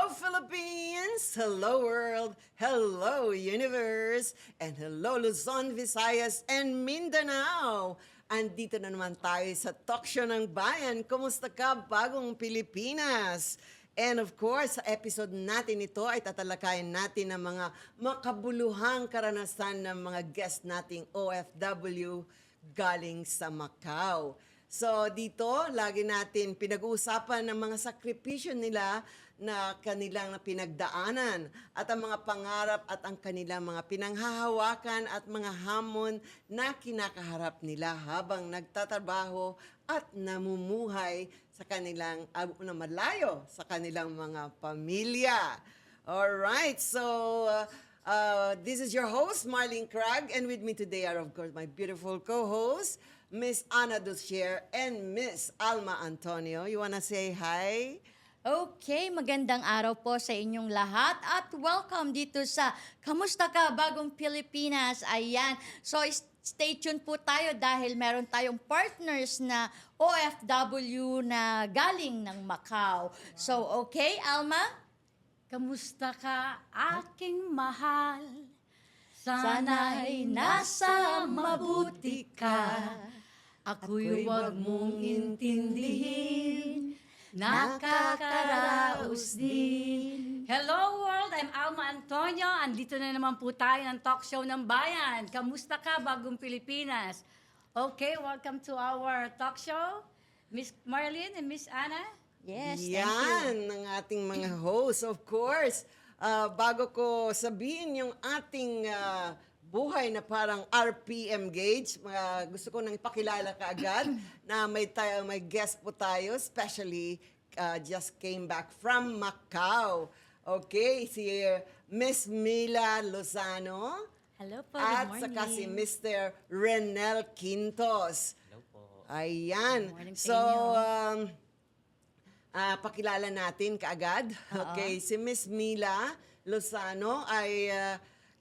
Hello, Philippines! Hello, world! Hello, universe! And hello, Luzon, Visayas, and Mindanao! Andito na naman tayo sa talk show ng bayan. Kumusta ka, bagong Pilipinas? And of course, sa episode natin ito ay tatalakayin natin ang mga makabuluhang karanasan ng mga guest nating OFW galing sa Macau. So dito, lagi natin pinag-uusapan ng mga sakripisyo nila na kanilang pinagdaanan at ang mga pangarap at ang kanilang mga pinanghahawakan at mga hamon na kinakaharap nila habang nagtatrabaho at namumuhay sa kanilang na malayo sa kanilang mga pamilya. All right, so this is your host, Marlene Craig, and with me today are, of course, my beautiful co-hosts, Miss Ana Dulcier and Miss Alma Antonio. You wanna say hi? Okay, magandang araw po sa inyong lahat at welcome dito sa Kamusta Ka Bagong Pilipinas? Ayan, so stay tuned po tayo dahil meron tayong partners na OFW na galing ng Macau. So, okay, Alma? Kamusta ka, aking mahal? Sana'y nasa mabuti ka. Ako'y wag mong intindihin, nakakaraos din. Hello world, I'm Alma Antonio. Andito na naman po tayo ng talk show ng bayan. Kamusta ka, bagong Pilipinas? Okay, welcome to our talk show. Miss Marlene and Miss Ana. Yes, thank you. Yan, ng ating mga hosts, of course. Bago ko sabihin yung ating buhay na parang RPM gauge, gusto ko nang ipakilala ka agad na may guest po tayo, especially just came back from Macau. Okay, si Miss Mila Lozano. Hello po, At good morning. saka si Mr. Renel Quintos. Hello po. Ayan. Good morning sa So, inyo. pakilala natin kaagad. Okay, si Miss Mila Lozano ay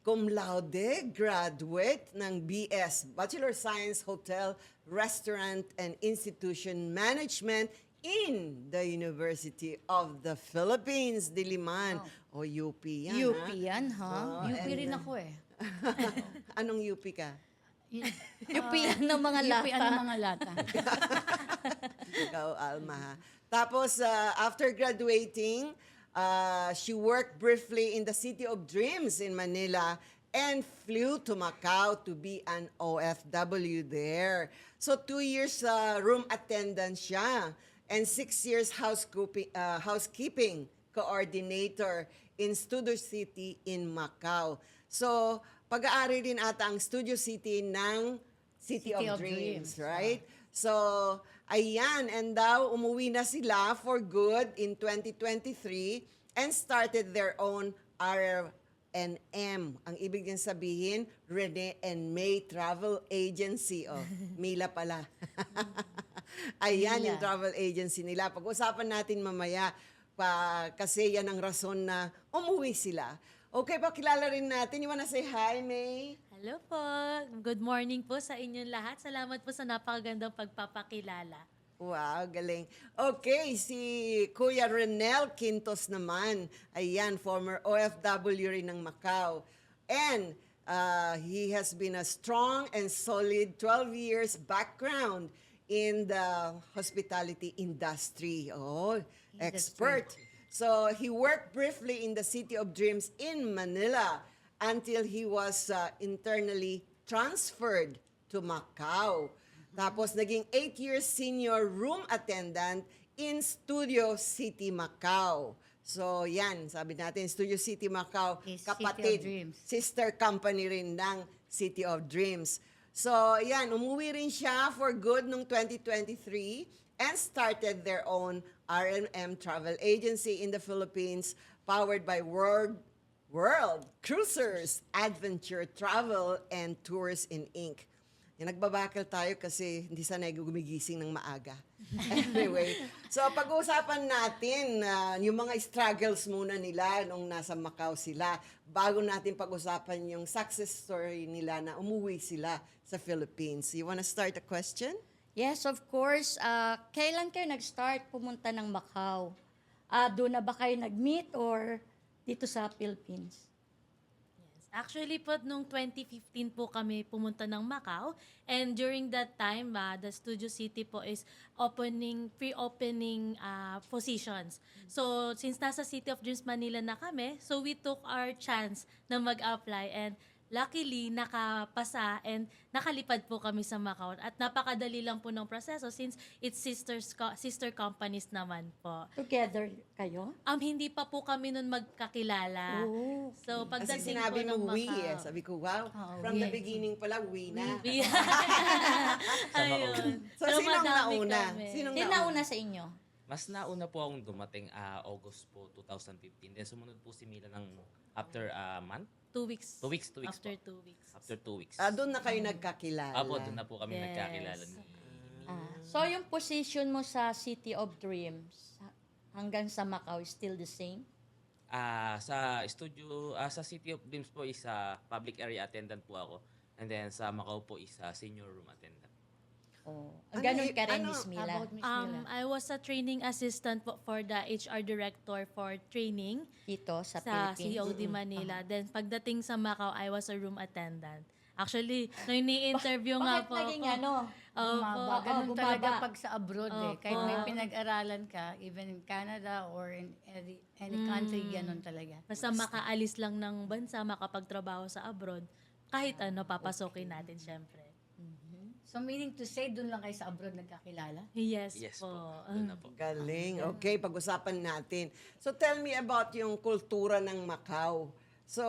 cum laude graduate ng BS, Bachelor Science Hotel, Restaurant and Institution Management in the University of the Philippines, Diliman. O UP yan, UP ha? yan, ha? Oh, UP and, rin ako eh. Anong UP ka? UP yan ng mga lata. UP ang mga lata. Ikaw, Alma, ha? Tapos, after graduating, she worked briefly in the City of Dreams in Manila and flew to Macau to be an OFW there. So 2 years room attendant siya and 6 years housekeeping coordinator in Studio City in Macau. So pag-aari din ata ang Studio City ng City of Dreams, right? So, ayan, and daw umuwi na sila for good in 2023 and started their own R&M. Ang ibig din sabihin, Rene and May Travel Agency. Oh, Mila pala. Ayan yung travel agency nila. Pag-usapan natin mamaya kasi yan ang rason na umuwi sila. Okay, pakilala rin natin. You wanna say hi, May? Hello po. Good morning po sa inyong lahat. Salamat po sa napakagandang pagpapakilala. Wow, galing. Okay, si Kuya Renel Quintos naman. Ayan, former OFW rin ng Macau. And he has been a strong and solid 12 years background in the hospitality industry. Oh, expert. So he worked briefly in the City of Dreams in Manila until he was internally transferred to Macau. Tapos naging 8 years senior room attendant in Studio City, Macau. So yan, sabi natin, Studio City, Macau, Is kapatid, City of Dreams. sister company rin ng City of Dreams. So yan, umuwi rin siya for good noong 2023 and started their own R&M travel agency in the Philippines powered by World Cruisers, Adventure Travel, and Tours in Inc. Yan, nagbabakal tayo kasi hindi sanay gumigising ng maaga. Anyway, so pag-uusapan natin yung mga struggles muna nila nung nasa Macau sila bago natin pag-usapan yung success story nila na umuwi sila sa Philippines. You wanna start a question? Yes, of course. Kailan kayo nag-start pumunta ng Macau? doon na ba kayo nag-meet or dito sa Philippines? Actually po, nung 2015 po kami pumunta ng Macau. And during that time, the Studio City po is pre-opening positions. So, since nasa City of Dreams Manila na kami, so we took our chance na mag-apply. And luckily, nakapasa and nakalipad po kami sa Macau. At napakadali lang po ng proseso since it's sister companies naman po. Together kayo? Hindi pa po kami nun magkakilala. Oh, So, Kasi pagdating sinabi po ng mo we Macau. eh. Sabi ko, wow, Oo, from we. the beginning pala, we na. Ayun. So, Pero sinong madami nauna? kami. Sinong Sino nauna sa inyo? Mas nauna po akong dumating August po 2015. Then sumunod po si Mila ng after a month. 2 weeks. 2 weeks, 2 weeks After po. 2 weeks. After 2 weeks. Doon na kayo nagkakilala. Apo, doon na po kami Yes. nagkakilala ni So, yung position mo sa City of Dreams hanggang sa Macau is still the same? Sa studio, sa City of Dreams po is public area attendant po ako. And then sa Macau po is senior room attendant. Oh, Ano ganun y- ka rin, ano Miss Mila. About Miss Mila. I was a training assistant po for the HR director for training Dito sa sa Philippines. COD Manila. Then pagdating sa Macau, I was a room attendant. Actually, nung ini-interview nga Bakit po naging ako, ano? Bumaba. Ganun bumaba. talaga pag sa abroad eh. Kahit may Opo. pinag-aralan ka, even in Canada or in any country, ganun talaga. basta makaalis lang ng bansa, makapagtrabaho sa abroad, kahit ano, papasokin natin syempre. So meaning to say, dun lang kayo sa abroad nagkakilala? Yes, Yes po. po. Doon na po. Galing. Okay, pag-usapan natin. So tell me about yung kultura ng Macau. So,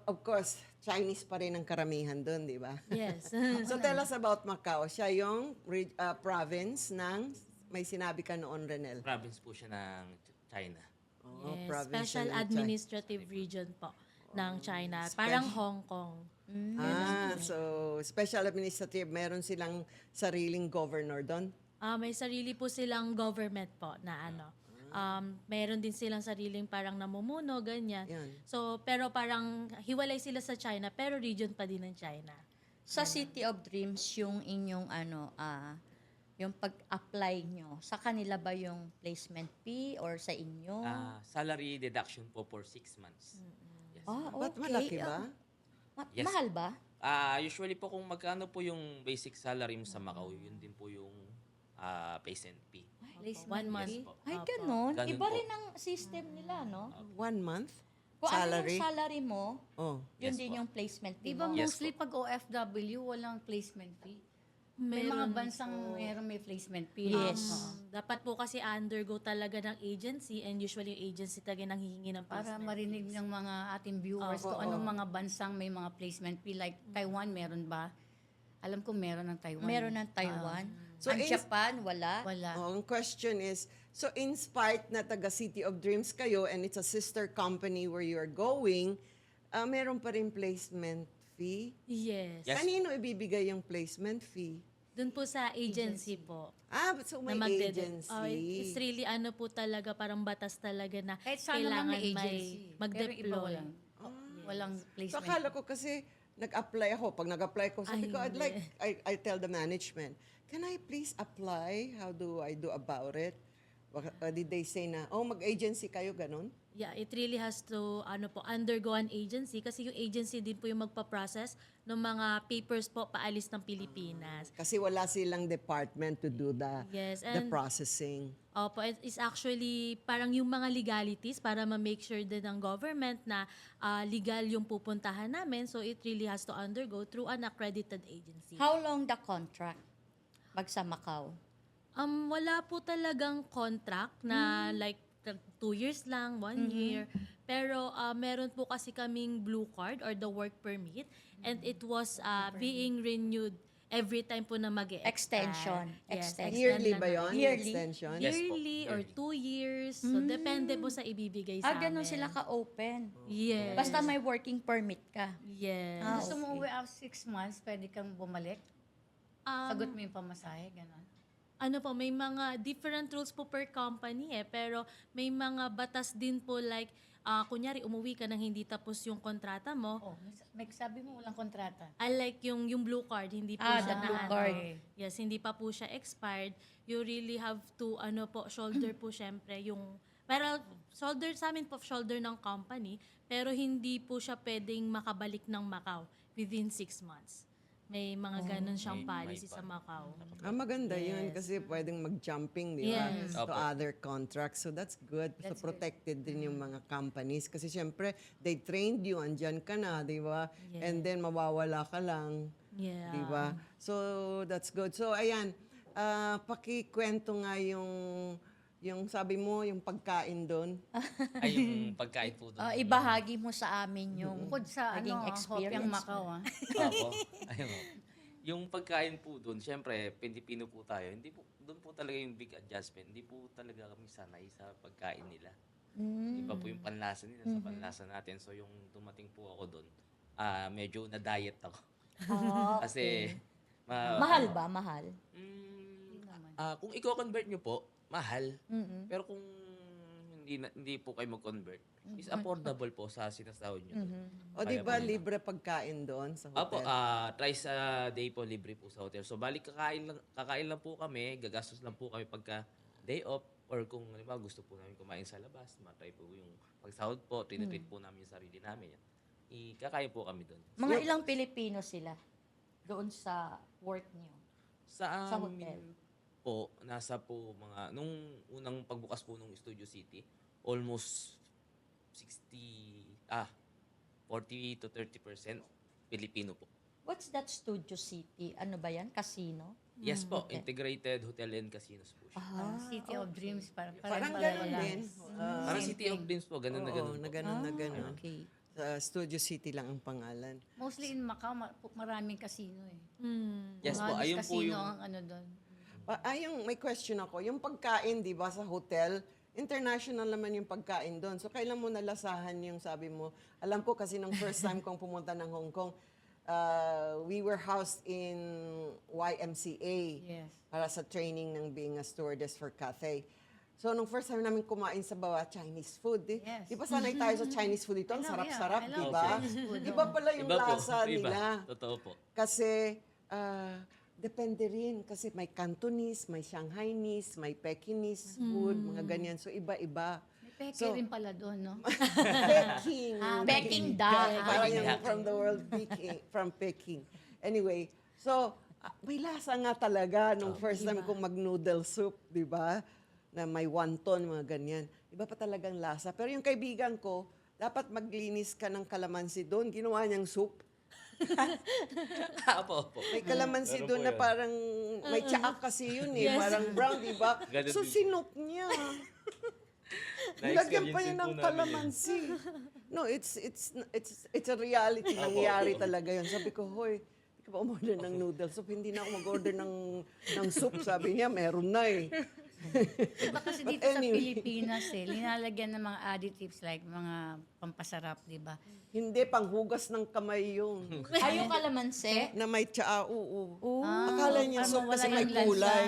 of course, Chinese pa rin ang karamihan doon, di ba? Yes. So tell us about Macau. Siya yung province ng, may sinabi ka noon, Renel. Province po siya ng China. Oh, Yes, province Special siya ng Administrative Region po ng China. Parang Hong Kong. So special administrative, meron silang sariling governor doon. May sarili po silang government po na ano. Meron din silang sariling parang namumuno, ganyan. Yan. So, pero parang hiwalay sila sa China, pero region pa din ng China. Sa City of Dreams, yung inyong yung pag-apply nyo, sa kanila ba yung placement fee or sa inyo? Salary deduction po for 6 months. Yes. Ba't malaki ba? Yes. Mahal ba? Usually po kung magkano po yung basic salary mo sa Macau, yun din po yung placement fee. One month. Yes po. Ay, ganun. Ganun Iba po. rin ang system nila, no? 1 month? Kung ano Salary? yung salary mo, Oh. yun Yes din po. yung placement fee Di ba mo. Yes mostly pag OFW, walang placement fee? May mga Meron bansang meron may placement fee. Yes. Oo. Dapat po kasi undergo talaga ng agency and usually yung agency talaga nanghihingi ng Para placement. marinig ng mga ating viewers kung anong mga bansang may mga placement fee. Like Taiwan, meron ba? Alam ko meron ng Taiwan. Meron ng Taiwan. So, Ang Japan, wala. Wala. Ang question is, so in spite na taga City of Dreams kayo and it's a sister company where you're going, meron pa rin placement fee? Yes. Yes. Kanino ibibigay yung placement fee? Doon po sa agency po. So may na agency. It's really ano po talaga, parang batas talaga na Kahit saan naman may agency. Pero iba mag-deploy. walang. Walang So placement akala ko kasi nag-apply ako. Pag nag-apply ko, sabi ko, I'd like, I tell the management, can I please apply? How do I do about it? Did they say na, mag-agency kayo, ganun? Yeah, it really has to undergo an agency kasi yung agency din po yung magpa-process ng mga papers po paalis ng Pilipinas. Kasi wala silang department to do the Yes, the and processing. Opo, it is actually parang yung mga legalities para ma-make sure din ng government na legal yung pupuntahan namin. So it really has to undergo through an accredited agency. How long the contract? Pag sa Macau? Wala po talagang contract na like 2 years lang, 1 year. Pero meron po kasi kaming blue card or the work permit and it was being renewed every time po na mag Extension. Yes, Extension. Yearly ba yun? Yearly? Extension? Yes po, Yearly or yearly. 2 years. So depende po sa ibibigay sa amin. Ganun sila ka-open. Yes. Basta may working permit ka. Yes. Gusto mo uwi after 6 months, pwede kang bumalik? Sagot mo yung pamasahe, gano'n. Ano po, may mga different rules po per company pero may mga batas din po like, kunyari umuwi ka nang hindi tapos yung kontrata mo, May sabi mo walang kontrata. unlike yung blue card, hindi po The siya blue na- card. Yes, hindi pa po siya expired. You really have to shoulder po syempre yung Pero sa amin po, shoulder ng company, pero hindi po siya pwedeng makabalik ng Macau within 6 months. May mga ganun siyang May policy sa Macau. Maganda yun Yes. kasi pwedeng mag-jumping, di ba? Yes. To Opo. other contracts. So that's good. So protected din yung mga companies. Kasi syempre, they trained you, andyan ka na, di ba? And then mawawala ka lang, Yeah. di ba? So that's good. So ayan, pakikwento nga yung sabi mo, yung pagkain doon. Ay, yung pagkain po doon. Ibahagi mo sa amin yung Bukod sa naging Hopiang experience Macau, mo. Opo. Ayun po. Yung pagkain po doon, syempre, Pilipino po tayo. Hindi po, doon po talaga yung big adjustment. Hindi po talaga kami sanay sa pagkain nila. Iba po yung panlasa nila sa panlasa natin. So, yung dumating po ako doon, medyo na-diet ako. Kasi, Mahal ba? Mahal? kung i-convert nyo po, mahal. Pero kung hindi po kayo mag-convert, is affordable po sa sinasahod nyo. O di ba libre pagkain doon sa Opo, hotel? twice a day po libre po sa hotel. So balik kakain lang po kami, gagastos lang po kami pagka day off or kung halimbawa gusto po namin kumain sa labas, matry po yung pagsahod po, tinitreat po namin yung sarili namin. Kakain po kami doon. Mga ilang Pilipino sila doon sa work niyo? Sa Sa amin hotel. po, nasa po mga, nung unang pagbukas po nung Studio City, almost 40 to 30% Pilipino po. What's that Studio City? Ano ba yan? Casino? Yes po, integrated hotel and casinos po siya. City of Dreams. Parang ganun din. Parang City of Dreams po, ganun na Oo, ganun na po. ganun na ganun. Okay. Sa Studio City lang ang pangalan. Mostly in Macau, maraming casino eh. Yes po, Halos ayun po casino yung... ang ano doon. May question ako. Yung pagkain, di ba, sa hotel, international naman yung pagkain doon. So, kailan mo nalasahan yung sabi mo? Alam ko kasi nung first time kong pumunta ng Hong Kong, we were housed in YMCA Yes. para sa training ng being a stewardess for Cathay. So, nung first time namin kumain sa bawa, Chinese food. Yes. Di ba sanay tayo sa Chinese food dito? Ang I know, sarap-sarap, yeah. I di love ba? Chinese food, Iba pala yung Iba po, lasa iba. nila. Totoo po. Kasi, depende rin. Kasi may Cantonese, may Shanghainese, may Pekingese food, mga ganyan. So, iba-iba. May peke So- rin pala doon, no? Peking. Peking duck. Parang yung from the world, Peking, from Peking. Anyway, so, may lasa nga talaga nung first time kong mag-noodle soup, di ba? Na may wonton, mga ganyan. Iba pa talagang lasa. Pero yung kaibigan ko, dapat maglinis ka ng kalamansi doon. Ginawa niyang soup. Opo. May kalamansi Meron doon po na yun. parang, may tsaak kasi yun eh. Parang brown, di ba? Ganun So, din. sinok niya. Nilagyan pa niya ng kalamansi. No, it's a reality. Nangyari talaga yun. Sabi ko, hoy, hindi ka ba umorder ng noodle soup? Hindi na ako mag-order ng soup. Sabi niya, meron na eh. Diba kasi But dito sa anyway. Pilipinas linalagyan ng mga additives like mga pampasarap, di ba? Hindi, panghugas ng kamay yun. Ay, yung kalamansi? Na may tsaa, oo. Ah, Akala niya para soup mawala kasi may yung lansa. kulay.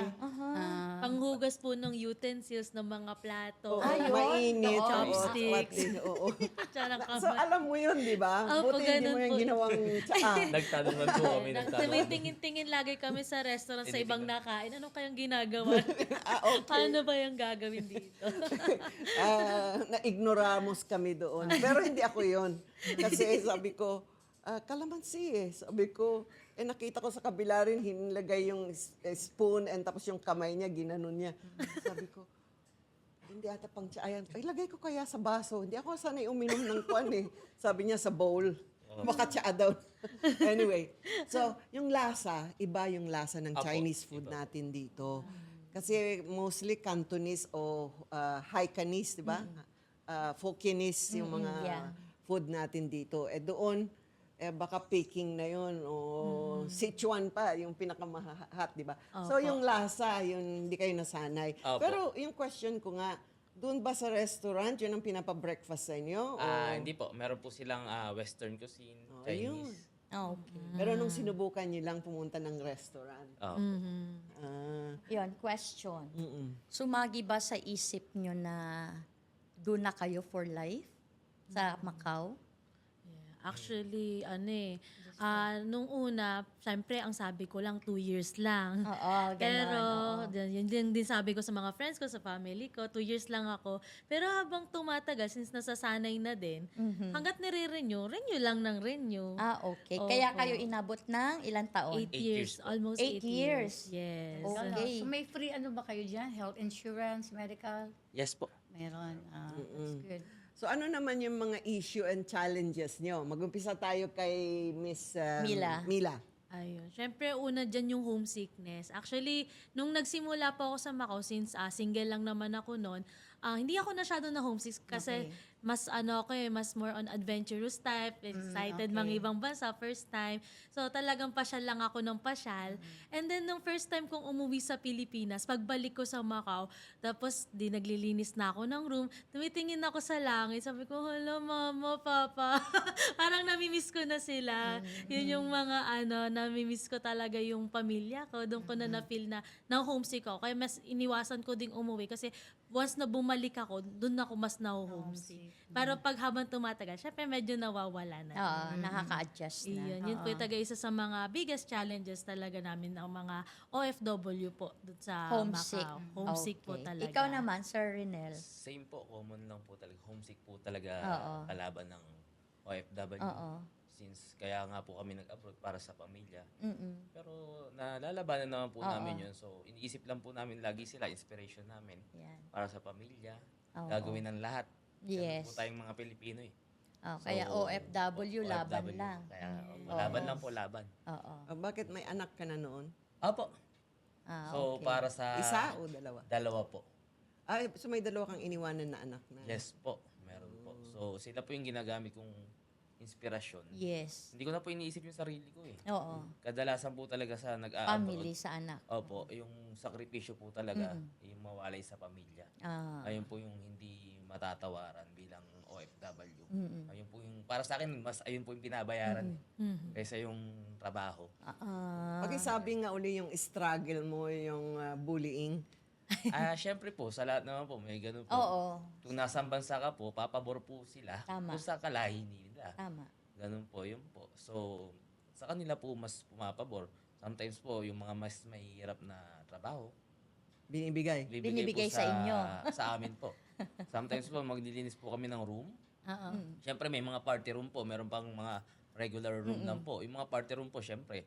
Panghugas po ng utensils ng mga plato. Oo, Ayun, mainit. oo. oo, Chopsticks. oo. Tsarang So, alam mo yun, di ba? Opo, Buti hindi mo ganun yung po. ginawang tsaa. Nagtanong lang po kami. May tingin-tingin lagi kami sa restaurant sa ibang nakain. Ano kayang ginagawa? Okay. Paano ba yung gagawin dito? Na-ignoramos kami doon. Pero hindi ako yon. Kasi sabi ko, kalamansi eh. Sabi ko, nakita ko sa kabila rin, hinilagay yung spoon and tapos yung kamay niya, ginanon niya. Sabi ko, hindi ata pang tsayan. Ay, lagay ko kaya sa baso. Hindi ako sanay uminom ng kwan eh. Sabi niya sa bowl. Baka tsaa daw. Anyway, so yung lasa, iba yung lasa ng Apo, Chinese food iba. natin dito. Kasi mostly Cantonese o Haikanese, di ba? Fokinese yung mga yeah. food natin dito. Doon, baka Peking na yun o Sichuan pa, yung pinakamahat, di ba? So yung lasa, yun hindi kayo nasanay. Opo. Pero yung question ko nga, doon ba sa restaurant, yun ang pinapa-breakfast sa inyo? O, Hindi po. Meron po silang Western cuisine, ayun. Chinese. Okay. Pero nung sinubukan niyo lang pumunta ng restaurant. Opo. Yun, question. Mm-mm. Sumagi ba sa isip nyo na doon na kayo for life sa Macau? Actually, nung una, syempre, ang sabi ko lang, 2 years lang. Oo, ganon. Pero, oo. yun din sabi ko sa mga friends ko, sa family ko, 2 years lang ako. Pero habang tumatagal, since nasasanay na din, hanggat nire-renew, renew lang ng renew. Ah, okay. Opo. Kaya kayo inabot ng ilang taon? 8 8 years, years po. almost 8 8 years. years. Yes. Okay. So may free ano ba kayo dyan? Health insurance, medical? Yes po. Meron. That's good. So ano naman yung mga issue and challenges nyo? Mag-umpisa tayo kay Miss Mila. Ayun. Siyempre, una dyan yung homesickness. Actually, nung nagsimula po ako sa Macau, since single lang naman ako noon, hindi ako masyado na homesick kasi mas mas more on adventurous type, excited mga ibang bansa, first time. So talagang pasyal lang ako ng pasyal. And then nung first time kong umuwi sa Pilipinas, pagbalik ko sa Macau, tapos naglilinis na ako ng room, tumitingin ako sa langit, sabi ko, hala mama, papa, parang namimiss ko na sila. Yun yung mga namimiss ko talaga yung pamilya ko, doon ko na feel na homesick ako. Kaya mas iniwasan ko ding umuwi kasi once na bumalik ako, doon ako mas na-homesick. Pero pag habang tumatagal, syempre medyo nawawala na. Oo, nakaka-adjust na. Yun po yung isa sa mga biggest challenges talaga namin ng mga OFW po doon sa Homesick. Macau. Homesick po Okay. talaga. Ikaw naman, Sir Renel. Same po, common lang po talaga. Homesick po talaga Oo. kalaban ng OFW. Oo. Since kaya nga po kami nag-abroad para sa pamilya. Mm-mm. Pero nalalabanan naman po Oo. namin yun. So, iniisip lang po namin lagi sila, inspiration namin Yan. para sa pamilya. Oo. Gagawin ng lahat. Ganun Yes. po tayong mga Pilipino eh. Oh, kaya So, OFW, laban OFW. lang. Kaya laban lang po, laban. Oo. Bakit may anak ka na noon? Opo. Ah, So, okay. para sa... Isa o dalawa? Dalawa po. Ay, so may dalawa kang iniwanan na anak na. Yes po. Meron po. So, sila po yung ginagamit kong inspirasyon. Yes. Hindi ko na po iniisip yung sarili ko eh. Oo. Kadalasan po talaga sa Family sa anak. Opo, yung sakripisyo po talaga, yung mawalay sa pamilya. Ah. Ayun po yung hindi matatawaran bilang OFW. Mm-mm. Ayun po yung, para sa akin, mas ayun po yung binabayaran kaysa yung trabaho. Pakisabi nga uli yung struggle mo, yung bullying. Syempre po, sa lahat naman po, may ganun po. Oo. Kung nasang bansa ka po, papabor po sila Tama. kung sa kalahi nila. Tama. Ganun po, yun po. So, sa kanila po mas pumapabor. Sometimes po, yung mga mas mahirap na trabaho, Binibigay. Binibigay po sa inyo. Sa amin po. Sometimes po, maglilinis po kami ng room. Oo. Siyempre, may mga party room po. Meron pang mga regular room lang po. Yung mga party room po, siyempre,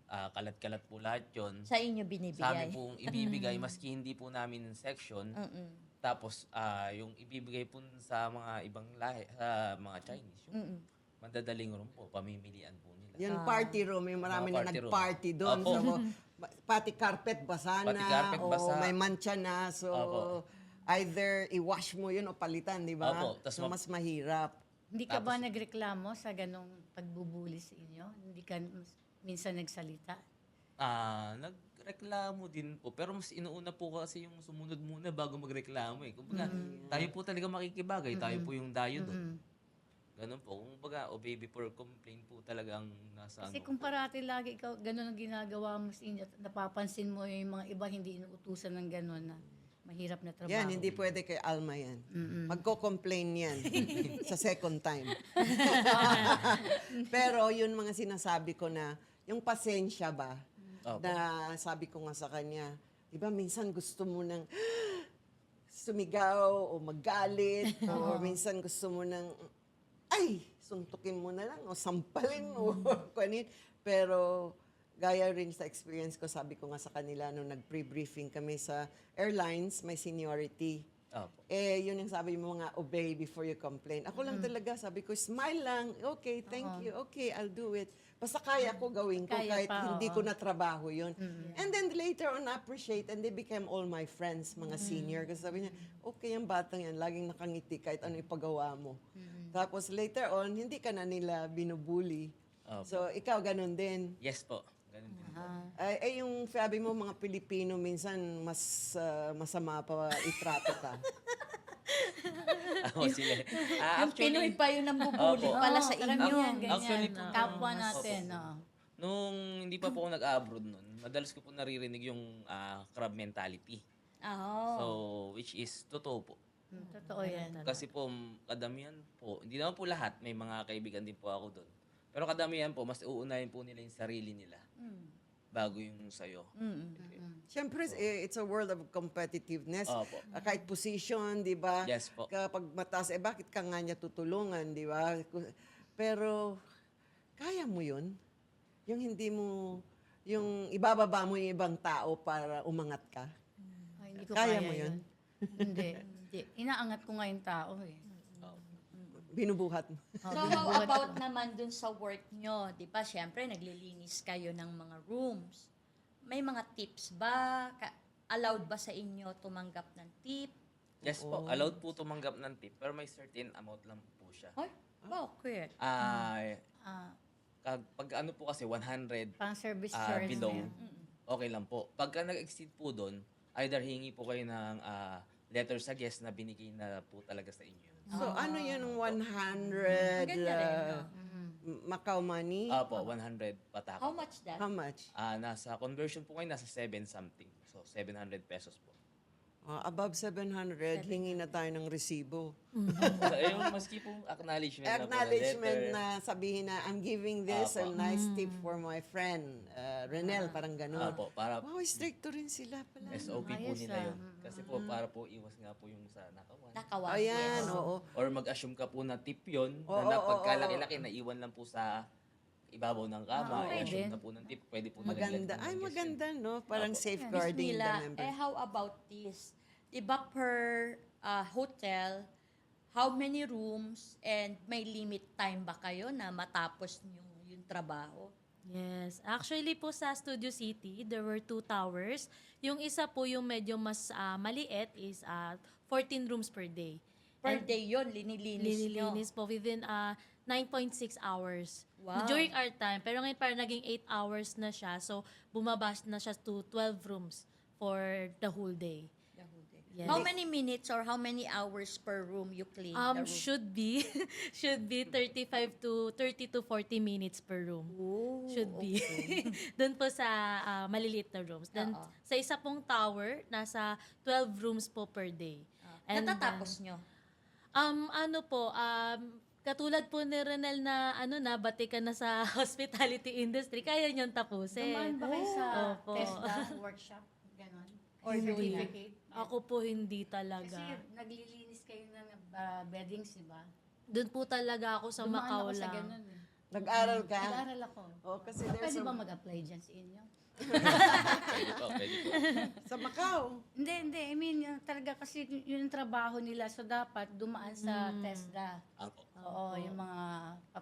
kalat-kalat po lahat yun. Sa inyo Sa amin binibigay. po ibibigay, maski hindi po namin section. Tapos, yung ibibigay po sa mga ibang lahi, sa mga Chinese, yung madadaling room po, pamimilian po nila. Yung party room, yung marami Mga na party room. nag-party doon. Opo. So, pati carpet basa na. Pati carpet basa. O may mancha na. So, Opo. either i-wash mo yun o palitan, di ba? Opo. Tas So, mas mahirap. Hindi ka ba nagreklamo sa ganong pagbubuli sa inyo? Hindi ka minsan nagsalita? Nagreklamo din po. Pero mas inuuna po kasi yung sumunod muna bago magreklamo eh. Kumbaga, tayo po talaga makikibagay. Tayo po yung dayo doon. Ganun po. Kumbaga, obey before complain po talaga ang nasa Kasi ano. kung parati lagi ikaw ganun ang ginagawa mo sa inyo, at napapansin mo yung mga iba hindi inuutusan ng ganun na mahirap na trabaho. Yan, hindi pwede kay Alma yan. Magko-complain yan sa second time. Pero yun mga sinasabi ko na, yung pasensya ba, Opo. na sabi ko nga sa kanya, di ba minsan gusto mo nang sumigaw o magalit, or minsan gusto mo nang, ay, suntukin mo na lang, o sampalin mo, kunin. Pero, gaya rin sa experience ko, sabi ko nga sa kanila, nung nag-pre-briefing kami sa airlines, may seniority. Opo. Yun yung sabi mo nga, obey before you complain. Ako lang talaga, sabi ko, smile lang, okay, thank you, okay, I'll do it. Basta kaya ko, gawin ko, Kaya kahit pa, hindi oo. ko na trabaho yun. And then later on, appreciate, and they became all my friends, mga senior. Kasi sabi niya, okay, yung batang yan, laging nakangiti kahit ano ipagawa mo. Tapos later on, hindi ka na nila binubuli. Opo. So, ikaw ganun din. Yes po. Ganun din po. Yung sabi mo, mga Pilipino, minsan mas masama pa itrato ka. Ako sila. Yung Pinoy pa yun ang bubuli Opo. pala sa karamihan, inyo. ganyan. Actually po, Kapwa natin, oo. Nung hindi pa po ako nag-abroad nun, madalas ko po naririnig yung crab mentality. Oh. So, which is totoo po. Totoo yan. Kasi po, kadamihan po, hindi naman po lahat, may mga kaibigan din po ako doon. Pero kadamihan po, mas uunahin po nila yung sarili nila bago yung sayo. Siyempre, it's a world of competitiveness. Opo. Kahit position, di ba? Yes po. Kapag mataas, bakit ka nga niya tutulungan, di ba? Pero, kaya mo yun? Yung hindi mo, yung ibababa mo yung ibang tao para umangat ka? Ay, hindi ko Kaya kaya mo yun? Hindi. Inaangat ko nga yung tao eh. Binubuhat mo. So, how about naman dun sa work nyo? Di ba, syempre, naglilinis kayo ng mga rooms. May mga tips ba? Allowed ba sa inyo tumanggap ng tip? Yes po, allowed po tumanggap ng tip, pero may certain amount lang po siya. Ay, bakit? Pag ano po kasi, 100 Pang service charge below, na yan. okay lang po. Pagka nag-exceed po doon, either hingi po kayo ng letter sa guest na binigay na po talaga sa inyo. So, ano yun, 100 Maganda rin, no? Macau money? Po, 100 pataka. How much that? How much? Nasa conversion po ngayon, nasa 7 something. So, 700 pesos po. Above 700, hingi na tayo ng resibo. So, yung maski po acknowledgement, Acknowledgement na na sabihin na, I'm giving this a Apo. nice tip for my friend, Renel, parang po letter. gano'n. Opo, para Wow, stricto rin sila pala. SOP po Ayos, nila yun. Kasi po, para po iwas nga po yung sa nakawan. Nakawan. Ayan, yes. oo. Or mag-assume ka po na tip yun, Oo, na oo, pagkalaki-laki, naiwan lang po sa ibabaw ng kama, okay i-assume din. na po ng tip, pwede po Maganda. nilaglag Ay, ng guest maganda, yun. no? Parang Opo. safeguarding the Nila, member. how about this? Diba per hotel, how many rooms and may limit time ba kayo na matapos yung trabaho? Yes. Actually po sa Studio City, there were 2 towers. Yung isa po yung medyo mas maliit is 14 rooms per day. Per day yun, linilinis nyo. Linilinis po within 9.6 hours. Wow. During our time. Pero ngayon parang naging 8 hours na siya. So, bumabas na siya to 12 rooms for the whole day. Yes. How many minutes or how many hours per room you clean the room? Should be 35 to 30 to 40 minutes per room. Oh, Should be. Doon po sa maliliit na rooms. Then Oo. sa isa pong tower, nasa 12 rooms po per day. Natatapos nyo? Ano po, katulad po ni Renel na bati ka na sa hospitality industry, kaya niyong tapusin. Dumaan ba kayo sa Opo. TESDA workshop? Ganon. Or Hindi. certificate? Ako po hindi talaga. Kasi naglilinis kayo ng beddings, di ba? Doon po talaga ako sa Dumaan Macau ako sa lang. ganon eh. Nag-aral ka? Nag-aral ako. Oh, kasi there's Pwede a- ba mag-apply dyan sa inyo? Pwede po, pwede po. sa Macau. Hindi. I mean, yung talaga kasi yun ang trabaho nila. So, dapat dumaan sa TESDA. Opo. Oo, yung mga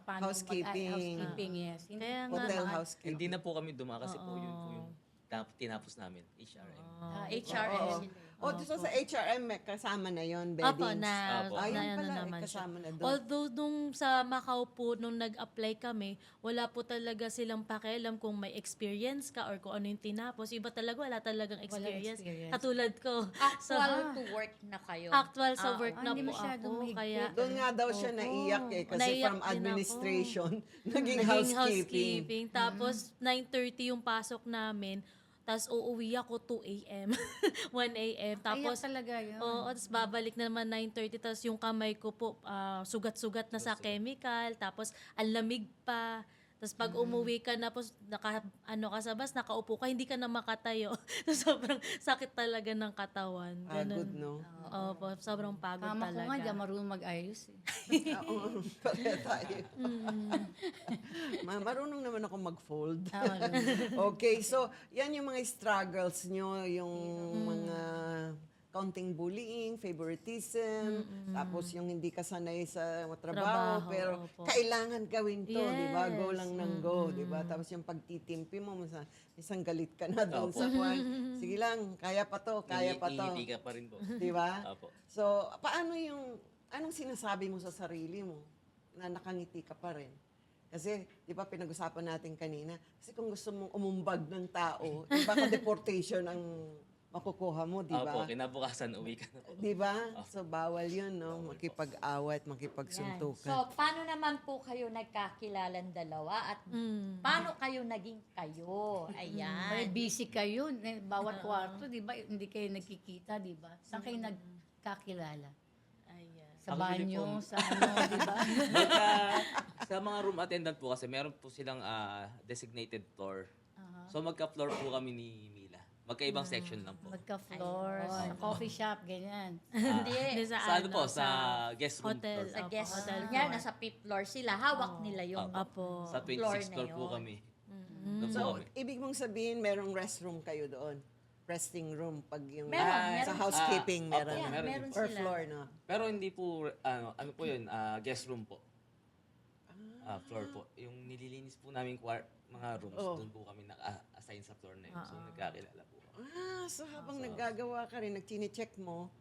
paano Housekeeping. housekeeping, yes. Hindi, Kaya nga, Hotel mga- housekeeping. Hindi na po kami dumaan kasi po yun po yung tinapos namin, HRM. HRS. Oh, dito sa HRM, may kasama na yon Opo, beddings. na, Opo. Ayun na ano pala, naman siya. kasama na doon. Although nung sa Macau po, nung nag-apply kami, wala po talaga silang pakialam kung may experience ka or kung ano yung tinapos. Iba talaga, wala talagang experience. experience. Katulad ko. Actual to work na kayo. Actual sa work na hindi po masyadong ako. mahigpit. Kaya, Doon nga daw siya naiyak eh. Kasi Naiyak from din ako. administration, naging naging housekeeping. Tapos, 9:30 yung pasok namin. Tapos, uuwi ako 2 a.m. 1 a.m. Tapos Tapos, talaga yun. oo, tapos babalik na naman 9:30. Tapos yung kamay ko po, sugat-sugat na sa chemical. Tapos, ang lamig pa. Tapos pag umuwi ka na, tapos ka sa bus, nakaupo ka, hindi ka na makatayo. Sobrang sakit talaga ng katawan. Pagod, no? Opo, sobrang pagod Kama ko talaga. nga, di marunong mag-ayos eh. Oo, pareha tayo. Marunong naman ako mag-fold. Okay, so yan yung mga struggles nyo, yung mga counting bullying, favoritism, tapos yung hindi ka sanay sa trabaho, Trabaho, pero opo. kailangan gawin to, di ba? Go Yes. lang ng go, di ba? Tapos yung pagtitimpi mo, isang galit ka na doon Opo. sa kwan. Sige lang, kaya pa to, kaya pa to. Ngiti ka pa rin po. Di ba? Opo. So, paano anong sinasabi mo sa sarili mo na nakangiti ka pa rin? Kasi, di ba, pinag-usapan natin kanina, kasi kung gusto mong umumbag ng tao, baka deportation ang makukuha mo, di ba? Opo, kinabukasan uwi ka na po. Di ba? So, bawal yun, no? Makipag-away at makipagsuntukan. So, paano naman po kayo nagkakilalan dalawa at paano kayo naging kayo? Very Ayan. busy kayo. Bawat kwarto, di ba? Hindi kayo nagkikita, di ba? Saan kayo nagkakilala? Sa Actually banyo, po, sa ano, di ba? Pagka, sa mga room attendant po kasi meron po silang designated floor. So magka-floor po kami ni Mila. Magkaibang section lang po. Magka-floor, sa coffee shop, ganyan. Hindi. Sa ano po, sa guest room hotel. floor. Sa Opo, guest hotel niya, floor. nasa fifth floor sila. Hawak nila yung Opo. Sa floor 26th na floor po yun. kami. Doon po So, kami. ibig mong sabihin, merong restroom kayo doon? Resting room pag yung Meron, sa meron. housekeeping Opo, meron. Yeah, meron meron din. Or sila. floor, no? Pero hindi po, ano po yun, guest room po. Floor po. Yung nililinis po namin mga rooms, Oh. doon po kami naka-assign sa floor na yun. So nagkakilala po kami. So habang naggagawa ka rin, nag-check mo,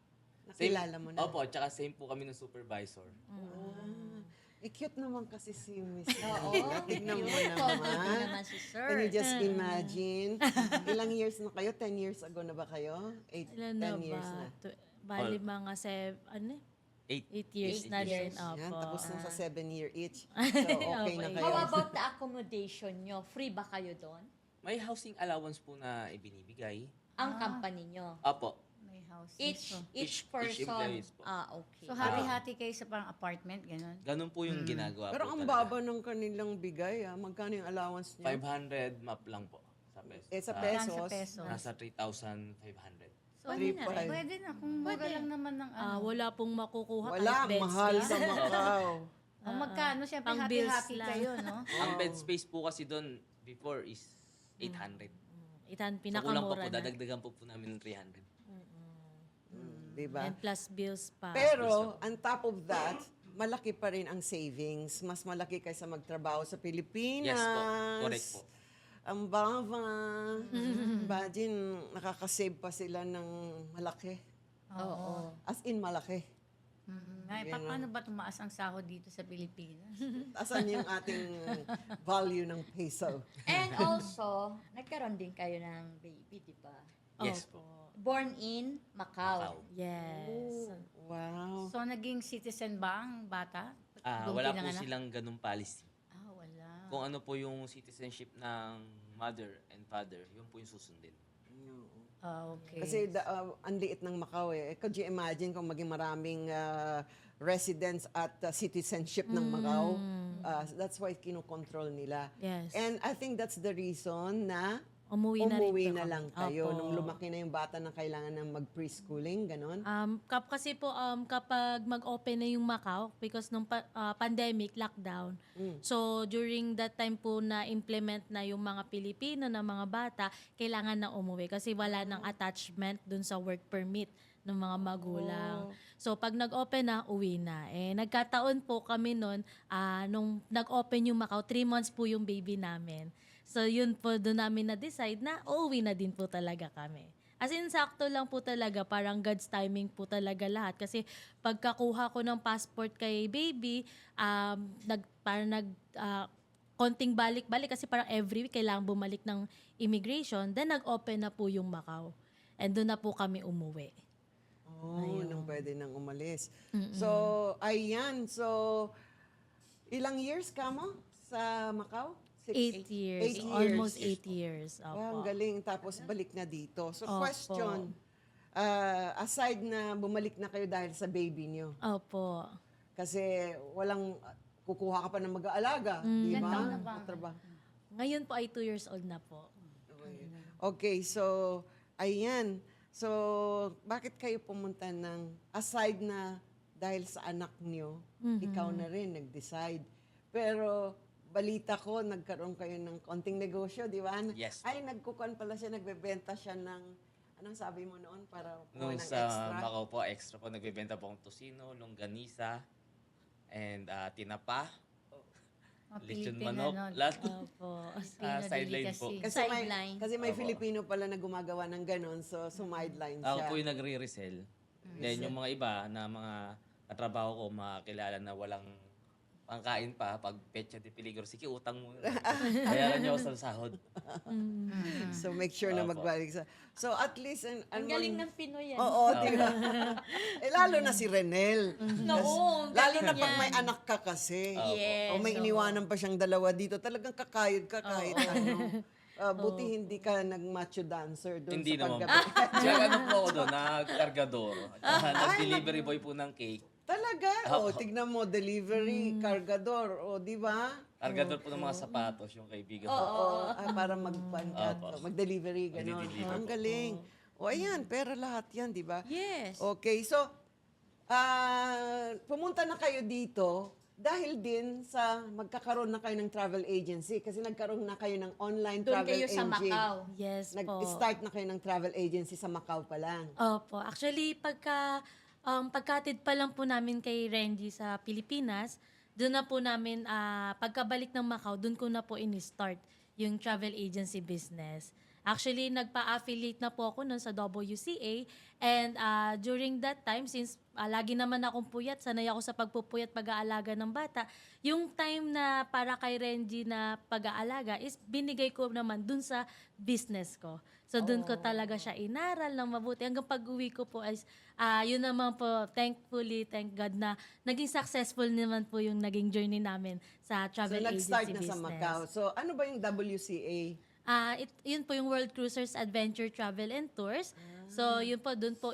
Same- nakilala mo na. Opo, tsaka same po kami ng supervisor. Cute naman kasi si Miss. Oo. Tignan mo Pogi naman. naman si Sir. Can you just imagine? Ilang years na kayo? 10 years ago na ba kayo? 10 Ilan na years ba? na. Bali mga 8 years 8 na years. din. Opo. Yan, tapos na sa 7-year each. So, okay na Okay. kayo. How about the accommodation nyo? Free ba kayo doon? May housing allowance po na ibinibigay. Ang company nyo? Opo. May house. Each Each person? employees po. Okay. So, hati-hati kayo sa parang apartment, gano'n? Ganun po yung ginagawa Pero po ang talaga. baba ng kanilang bigay, magkano yung allowance niya? 500 map lang po sa pesos. Eh, sa Ah, pesos. Sa peso. Nasa 3,500. So, Three pwede na. five. Pwede na. Kung mura lang naman ng ano. Wala pong makukuha Wala, kahit bed mahal space. sa Macau. Magkano? Siyempre, Pang bills hati-hati lang. kayo, no? Ang bed space po kasi doon before is 800. Itan So kulang pa po, pinakamura na. dadagdagan po namin ng 300. Diba? And plus bills pa. Pero, on top of that, malaki pa rin ang savings. Mas malaki kaysa magtrabaho sa Pilipinas. Yes po, correct po. Ang baba. Imagine, nakakasave pa sila ng malaki. Oo. As in, malaki. Ay, paano ba tumaas ang sahod dito sa Pilipinas? Asan yung ating value ng peso? And also, nagkaroon din kayo ng baby, di ba? Yes po. Born in Macau. Macau. Yes. Wow. So, naging citizen ba ang bata? Doon Wala po pinanganak? silang ganung policy. Wala. Kung ano po yung citizenship ng mother and father, yun po yung susundin. Okay. Kasi ang liit ng Macau eh. Could you imagine kung maging maraming residents at citizenship ng Macau? That's why kinokontrol nila. Yes. And I think that's the reason na Umuwi na rin lang po kayo. Opo. Nung lumaki na yung bata na kailangan ng mag-preschooling, ganon. Kasi po kapag mag-open na yung Macau because nung pandemic lockdown. So during that time po na implement na yung mga Pilipino na mga bata, kailangan na umuwi kasi wala nang attachment dun sa work permit ng mga magulang. So pag nag-open na, uwi na. Eh nagkataon po kami noon nung nag-open yung Macau, 3 months po yung baby namin. So yun po doon namin na-decide na uuwi na din po talaga kami. As in, sakto lang po talaga. Parang God's timing po talaga lahat. Kasi pagkakuha ko ng passport kay baby, konting balik-balik kasi parang every week kailangan bumalik ng immigration. Then nag-open na po yung Macau. And doon na po kami umuwi. Nung pwede nang umalis. So, ayan. So, ilang years ka mo sa Macau? 8 years. 8 years. Almost 8 years. Wow, Opo. ang galing. Tapos balik na dito. So, Opo. question. Aside na bumalik na kayo dahil sa baby niyo, Opo. kasi walang kukuha ka pa ng mag-aalaga, di ba? Ilan taon na ba? Trabaho. Ngayon po ay 2 years old na po. Okay, so, ayan. So, bakit kayo pumunta ng, aside na dahil sa anak niyo, ikaw na rin nag-decide. Pero, balita ko, nagkaroon kayo ng konting negosyo, di ba? Yes. Ay, nagkukuhan pala siya, nagbebenta siya ng, anong sabi mo noon, para kuha Nung ng sa extra? Macau po, extra po, nagbebenta po akong tosino, longganisa, and tinapa, lechon Pilipino, manok, no? lahat. Opo. Sideline po. delicacy. Sideline. Kasi may Filipino pala na gumagawa ng ganon, so sumideline Ako siya. po yung nagre-resell. Then yung mga iba na mga katrabaho ko, makakilala na walang pangkain pa, pag pecha de peligro, sige, utang muna. Bayaran niyo ako sa sahod. So make sure na Opo. magbalik sa... So at least... Ang galing ng Pinoy yan. Oo, di ba? Lalo na si Renel. Oo, Lalo galing na pag yan. may anak ka kasi. Yes. O may iniwanan pa siyang dalawa dito. Talagang kakayod ka kahit ano. Buti hindi ka nag-macho dancer doon Hindi sa naman po. paggabi. Nag-ano po ako doon, nag-cargador. Nag-delivery boy po ng cake. Talaga? O, tignan mo, delivery, kargador, o, di ba? Kargador po ng mga sapatos yung kaibigan ko. Oo, para mag-delivery, gano'n. Mag-deliver Ang po. galing. O, ayan, pera lahat yan, di ba? Yes. Okay, so, pumunta na kayo dito dahil din sa magkakaroon na kayo ng travel agency kasi nagkaroon na kayo ng online Doon travel kayo sa agency. Macau. Yes po. Nag-start na kayo ng travel agency sa Macau pa lang. Opo. Actually, pagkatid pa lang po namin kay Renji sa Pilipinas, doon na po namin, pagkabalik ng Macau, doon ko na po in-start yung travel agency business. Actually, nagpa-affiliate na po ako nun sa WCA and during that time, since lagi naman akong puyat, sanay ako sa pagpupuyat pag-aalaga ng bata, yung time na para kay Renji na pag-aalaga is binigay ko naman dun sa business ko. So dun ko talaga siya inaral ng mabuti. Hanggang pag-uwi ko po is, yun naman po, thankfully, thank God na naging successful naman po yung naging journey namin sa So, travel agency nag-start na business. sa Macau. So, ano ba yung WCA? Yun po yung World Cruisers Adventure Travel and Tours. So, yun po, dun po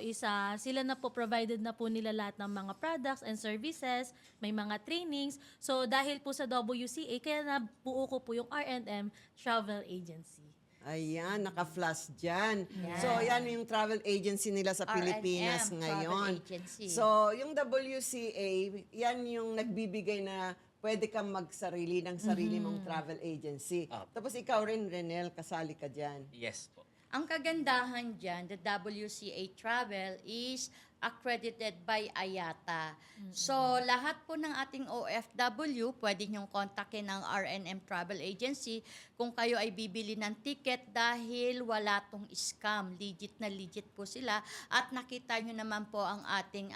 sila na po provided na po nila lahat ng mga products and services, may mga trainings. So, dahil po sa WCA, kaya nabuo ko po yung R&M Travel Agency. Ayan, naka-flash dyan. So, yan yung travel agency nila sa R&M, Pilipinas ngayon. travel agency. So, yung WCA, yan yung nagbibigay na pwede kang magsarili ng sarili mong travel agency. Tapos ikaw rin, Renel, kasali ka dyan. Yes po. Ang kagandahan dyan, the WCA Travel is accredited by IATA. So, lahat po ng ating OFW, pwede niyong kontakin ng R&M Travel Agency kung kayo ay bibili ng ticket dahil wala tong scam. Legit na legit po sila. At nakita niyo naman po ang ating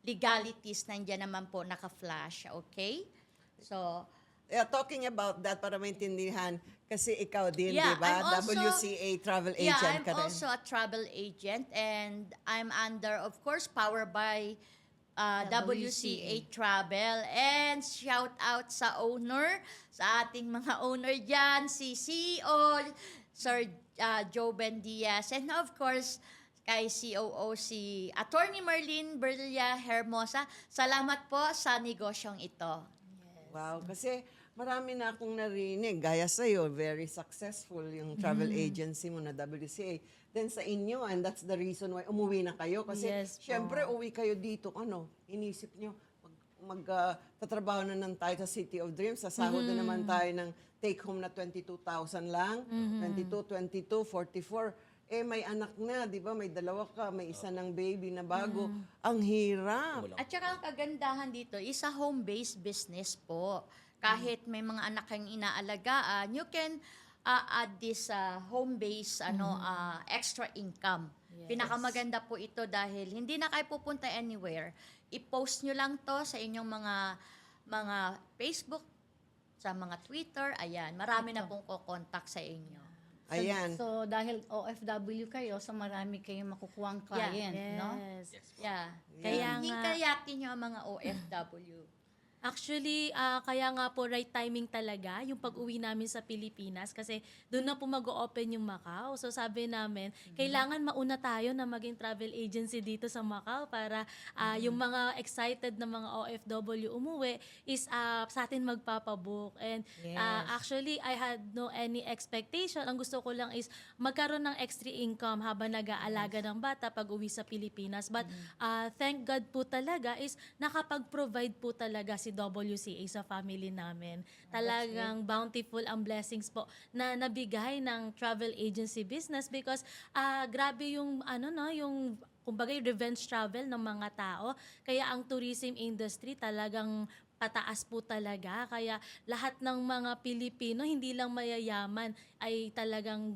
legalities, nandiyan naman po naka-flash. Okay? So, Talking about that para maintindihan, kasi ikaw din, Yeah, di ba? I'm also- WCA travel yeah, agent I'm ka rin. also a travel agent and I'm under, of course, powered by WCA Travel. And shout out sa owner, sa ating mga owner dyan, si CEO, Sir Joben Diaz. And of course, kay COO si Attorney Marlene Berlia Hermosa. Salamat po sa negosyong ito. Wow, kasi marami na akong narinig, gaya sa'yo, very successful yung travel agency mo na WCA. Then sa inyo, and that's the reason why umuwi na kayo. Kasi Yes po. syempre, uwi kayo dito, inisip nyo, tatrabaho na ng tayo sa City of Dreams, sasahod na naman tayo ng take home na 22,000 lang, 22, 44. May anak na, di ba? May dalawa ka, may isa ng baby na bago. Ang hirap. At saka ang kagandahan dito is a home-based business po. Kahit may mga anak kang inaalagaan, you can add this home-based extra income. Pinakamaganda po ito dahil hindi na kayo pupunta anywhere. I-post nyo lang to sa inyong mga Facebook, sa mga Twitter, ayan. Marami na pong kokontak sa inyo. Ayan. So, dahil OFW kayo, so marami kayong makukuhang client, no? Yes. Yeah. Kaya nga, Hikayatin nyo ang mga OFW. actually, kaya nga po right timing talaga yung pag-uwi namin sa Pilipinas kasi doon na po mag-open yung Macau. So sabi namin, kailangan mauna tayo na maging travel agency dito sa Macau para yung mga excited na mga OFW umuwi is sa atin magpapabook. And actually, I had no any expectation. Ang gusto ko lang is magkaroon ng extra income habang nag-aalaga ng bata pag uwi sa Pilipinas. But thank God po talaga is nakapag-provide po talaga si WCA sa family namin. Talagang bountiful ang blessings po na nabigay ng travel agency business because grabe yung yung kumbaga yung revenge travel ng mga tao. Kaya ang tourism industry talagang pataas po talaga. Kaya lahat ng mga Pilipino, hindi lang mayayaman, ay talagang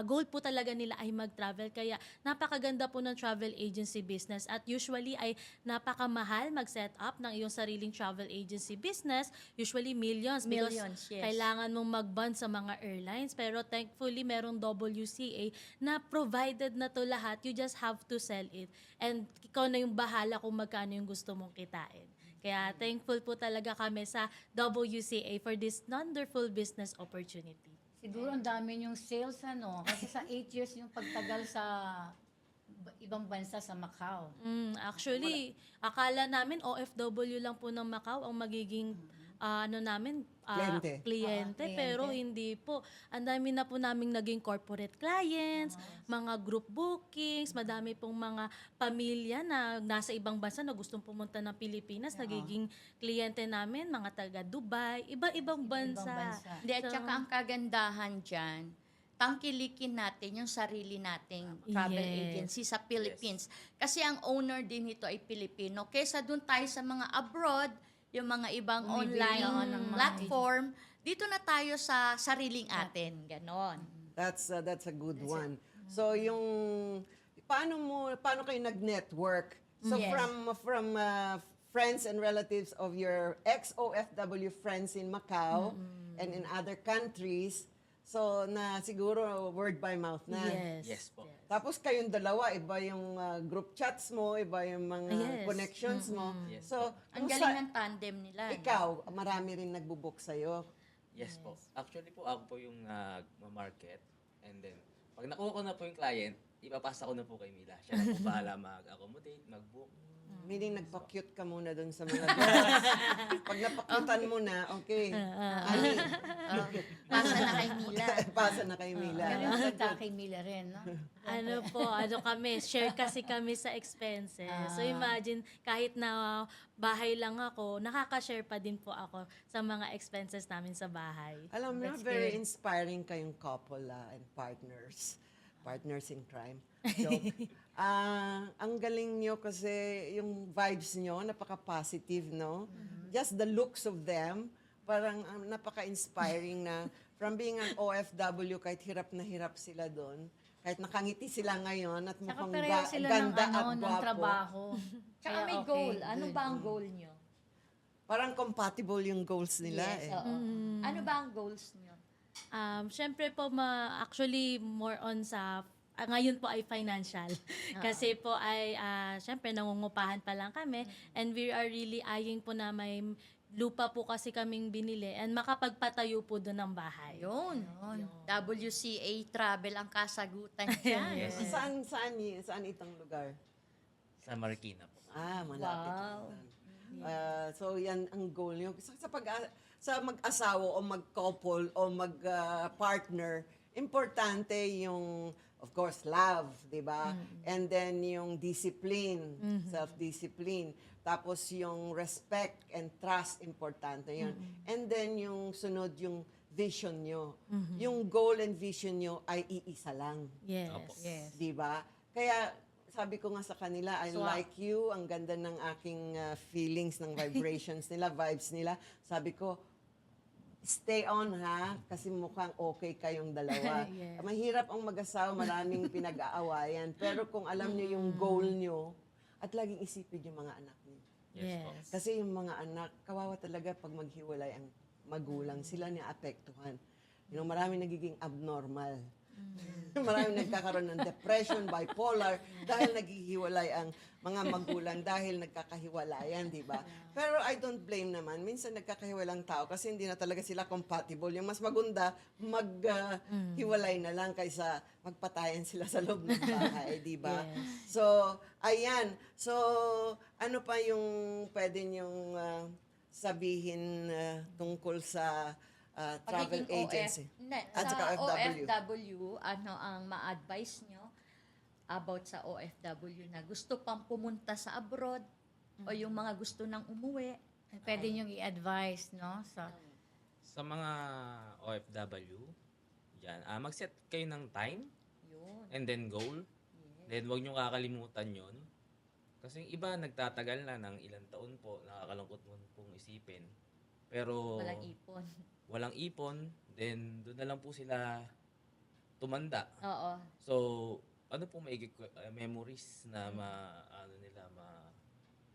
goal po talaga nila ay mag-travel. Kaya napakaganda po ng travel agency business at usually ay napakamahal mag-set up ng iyong sariling travel agency business. Usually millions. Because Millions, yes. kailangan mong mag-bond sa mga airlines. Pero thankfully, merong WCA na provided na to lahat. You just have to sell it. And ikaw na yung bahala kung magkano yung gusto mong kitain. Kaya thankful po talaga kami sa WCA for this wonderful business opportunity. Siguro ang dami yung sales, ano? Kasi sa 8 years yung pagtagal sa ibang bansa sa Macau. Actually, akala namin OFW lang po ng Macau ang magiging Kliyente. kliyente, pero hindi po. Ang dami na po naming naging corporate clients, mga group bookings, madami pong mga pamilya na nasa ibang bansa na gustong pumunta ng Pilipinas, nagiging kliyente namin, mga taga Dubai, iba-ibang bansa. Hindi, at saka ang kagandahan dyan, tangkilikin natin yung sarili nating travel Yes. agency sa Philippines. Kasi ang owner din nito ay Pilipino. Kesa dun tayo sa mga abroad, yung mga ibang Bumibili online ako ng mga platform, dito na tayo sa sariling atin. Ganon. That's a good one. So yung paano kayo nag-network? So Yes. from friends and relatives of your ex-OFW friends in Macau and in other countries. So na siguro word by mouth na. Yes po. Tapos kayong dalawa, iba yung group chats mo, iba yung mga Yes. connections mo. Yes So, Ang kung galing ng tandem nila. no? ikaw, marami rin nagbubook sa'yo. Yes po. Actually po, ako po yung nag-market. And then, pag nakuha ko na po yung client, ipapasa ko na po kay Mila. Siya na po bahala mag-accommodate, mag-book. Meaning nagpa-cute ka muna doon sa mga girls. Pag napakyutan mo na, okay. Ani, Pasa na kay Mila. pasa na kay Mila. Ganun sa kay Mila rin, no? Kami, share kasi kami sa expenses. So imagine, kahit na bahay lang ako, nakaka-share pa din po ako sa mga expenses namin sa bahay. Alam mo, That's very good. inspiring kayong couple and partners. Partners in crime. Joke. Ang galing nyo kasi yung vibes nyo, napaka-positive, no? Just the looks of them, parang napaka-inspiring na from being an OFW, kahit hirap na hirap sila doon, kahit nakangiti sila ngayon at Saka mukhang pareho sila ng, ganda at ng gwapo. trabaho. Tsaka Kaya may okay, goal. Ano good. ba ang goal nyo? Parang compatible yung goals nila Yes, eh. oo. Ano ba ang goals nyo? Syempre po, actually, more on sa, ngayon po ay financial. Kasi po ay, syempre, nangungupahan pa lang kami. And we are really eyeing po na may lupa po kasi kaming binili and makapagpatayo po doon ng bahay. Yun. WCA Travel ang kasagutan dyan. Yes. Saan itong lugar? Sa Marikina po. Malapit. Wow. lang. So yan ang goal niyo. Sa mag-asawa o mag-couple o mag-partner, importante yung, of course, love, di ba? And then yung discipline, self-discipline. Tapos yung respect and trust, importante yun. And then yung sunod, yung vision nyo. Yung goal and vision nyo ay iisa lang. Yes. Opo. Yes. Di ba? Kaya sabi ko nga sa kanila, I like you. Ang ganda ng aking feelings, ng vibrations nila, vibes nila. Sabi ko, stay on ha, kasi mukhang okay kayong dalawa. Yes. Mahirap ang mag-asawa, maraming pinag-aawayan. Pero kung alam niyo yung goal niyo, at laging isipin yung mga anak niyo. Yes po. Yes. Kasi yung mga anak, kawawa talaga pag maghiwalay ang magulang, sila niya apektuhan. You know, maraming nagiging abnormal. Maraming nagkakaroon ng depression, bipolar, dahil naghihiwalay ang mga magulang dahil nagkakahiwalayan, di ba? Pero I don't blame naman. Minsan nagkakahiwalang tao kasi hindi na talaga sila compatible. Yung mas maganda, maghiwalay na lang kaysa magpatayan sila sa loob ng bahay, di ba? So, ayan. So, ano pa yung pwede niyong sabihin tungkol sa travel Pagiging agency? At Sa saka OFW. OFW, ano ang ma-advise nyo about sa OFW na gusto pang pumunta sa abroad o yung mga gusto nang umuwi? Pwede niyong i-advise, no? Sa mga OFW, dyan, mag-set kayo ng time Yun. and then goal. Then huwag nyo kakalimutan yon. Kasi yung iba nagtatagal na ng ilang taon po, nakakalungkot mo pong isipin. Pero Walang ipon. walang ipon, then doon na lang po sila tumanda. Oo. So, ano po memories na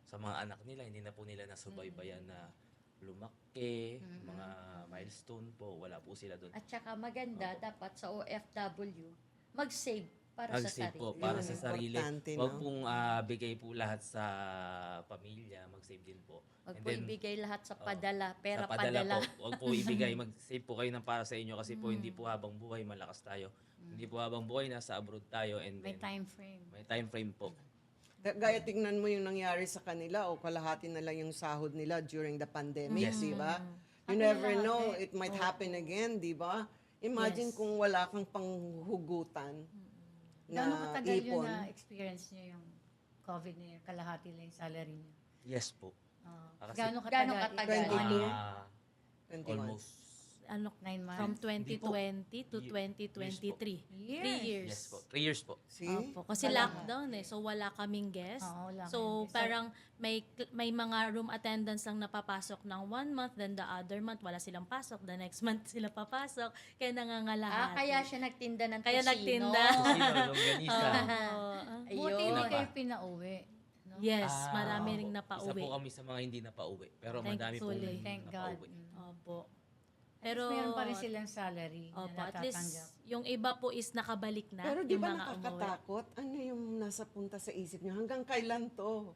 sa mga anak nila, hindi na po nila nasubaybayan na lumaki, mga milestone po, wala po sila doon. At saka maganda, dapat sa OFW, mag-save para sa Mag-save sarili. po para Yun, sa sarili. importante, Huwag no? pong bigay po lahat sa pamilya, mag-save din po. Huwag And po then, ibigay lahat sa padala, pera sa padala padala. po. Huwag po ibigay, mag-save po kayo ng para sa inyo kasi po hindi po habang buhay malakas tayo. Hindi po habang buhay, nasa abroad tayo and May then time frame. may time frame po. Gaya tingnan mo yung nangyari sa kanila o kalahati na lang yung sahod nila during the pandemic, Yes. di ba? You never know, it might happen again, di ba? Imagine Yes. kung wala kang panghugutan na Gano'ng katagal yun ipon. na experience niyo yung COVID niyo, kalahati lang yung salary niyo? Yes po. Kasi, Gano'ng Gano'ng katagal? katagal? 22? ah, 21. almost. Ano, 9 months? from Hindi po. 2020 to 2023. 3 years. Yes po. 3 years po. See? Opo, kasi lockdown so wala kaming guest. Oo, wala So kaming guest. parang may mga room attendants lang napapasok ng 1 month, then the other month wala silang pasok, the next month sila papasok, kaya nangangalahati. Kaya siya nagtinda ng Kaya tusino. nagtinda. Sino? Longganisa. Buti Ayun. hindi Ano kayo pa? pinauwi. No? Yes, Ah, marami ring opo. napauwi. Isa po kami sa mga hindi napauwi. Pero madami po Thankfully. Thank God. napauwi. Opo. Pero Pero meron pa rin silang salary Opo, na at least natatanggap. yung iba po is nakabalik na. Pero di yung ba mga umuwi. nakakatakot? Ano yung nasa punta sa isip nyo? Hanggang kailan to?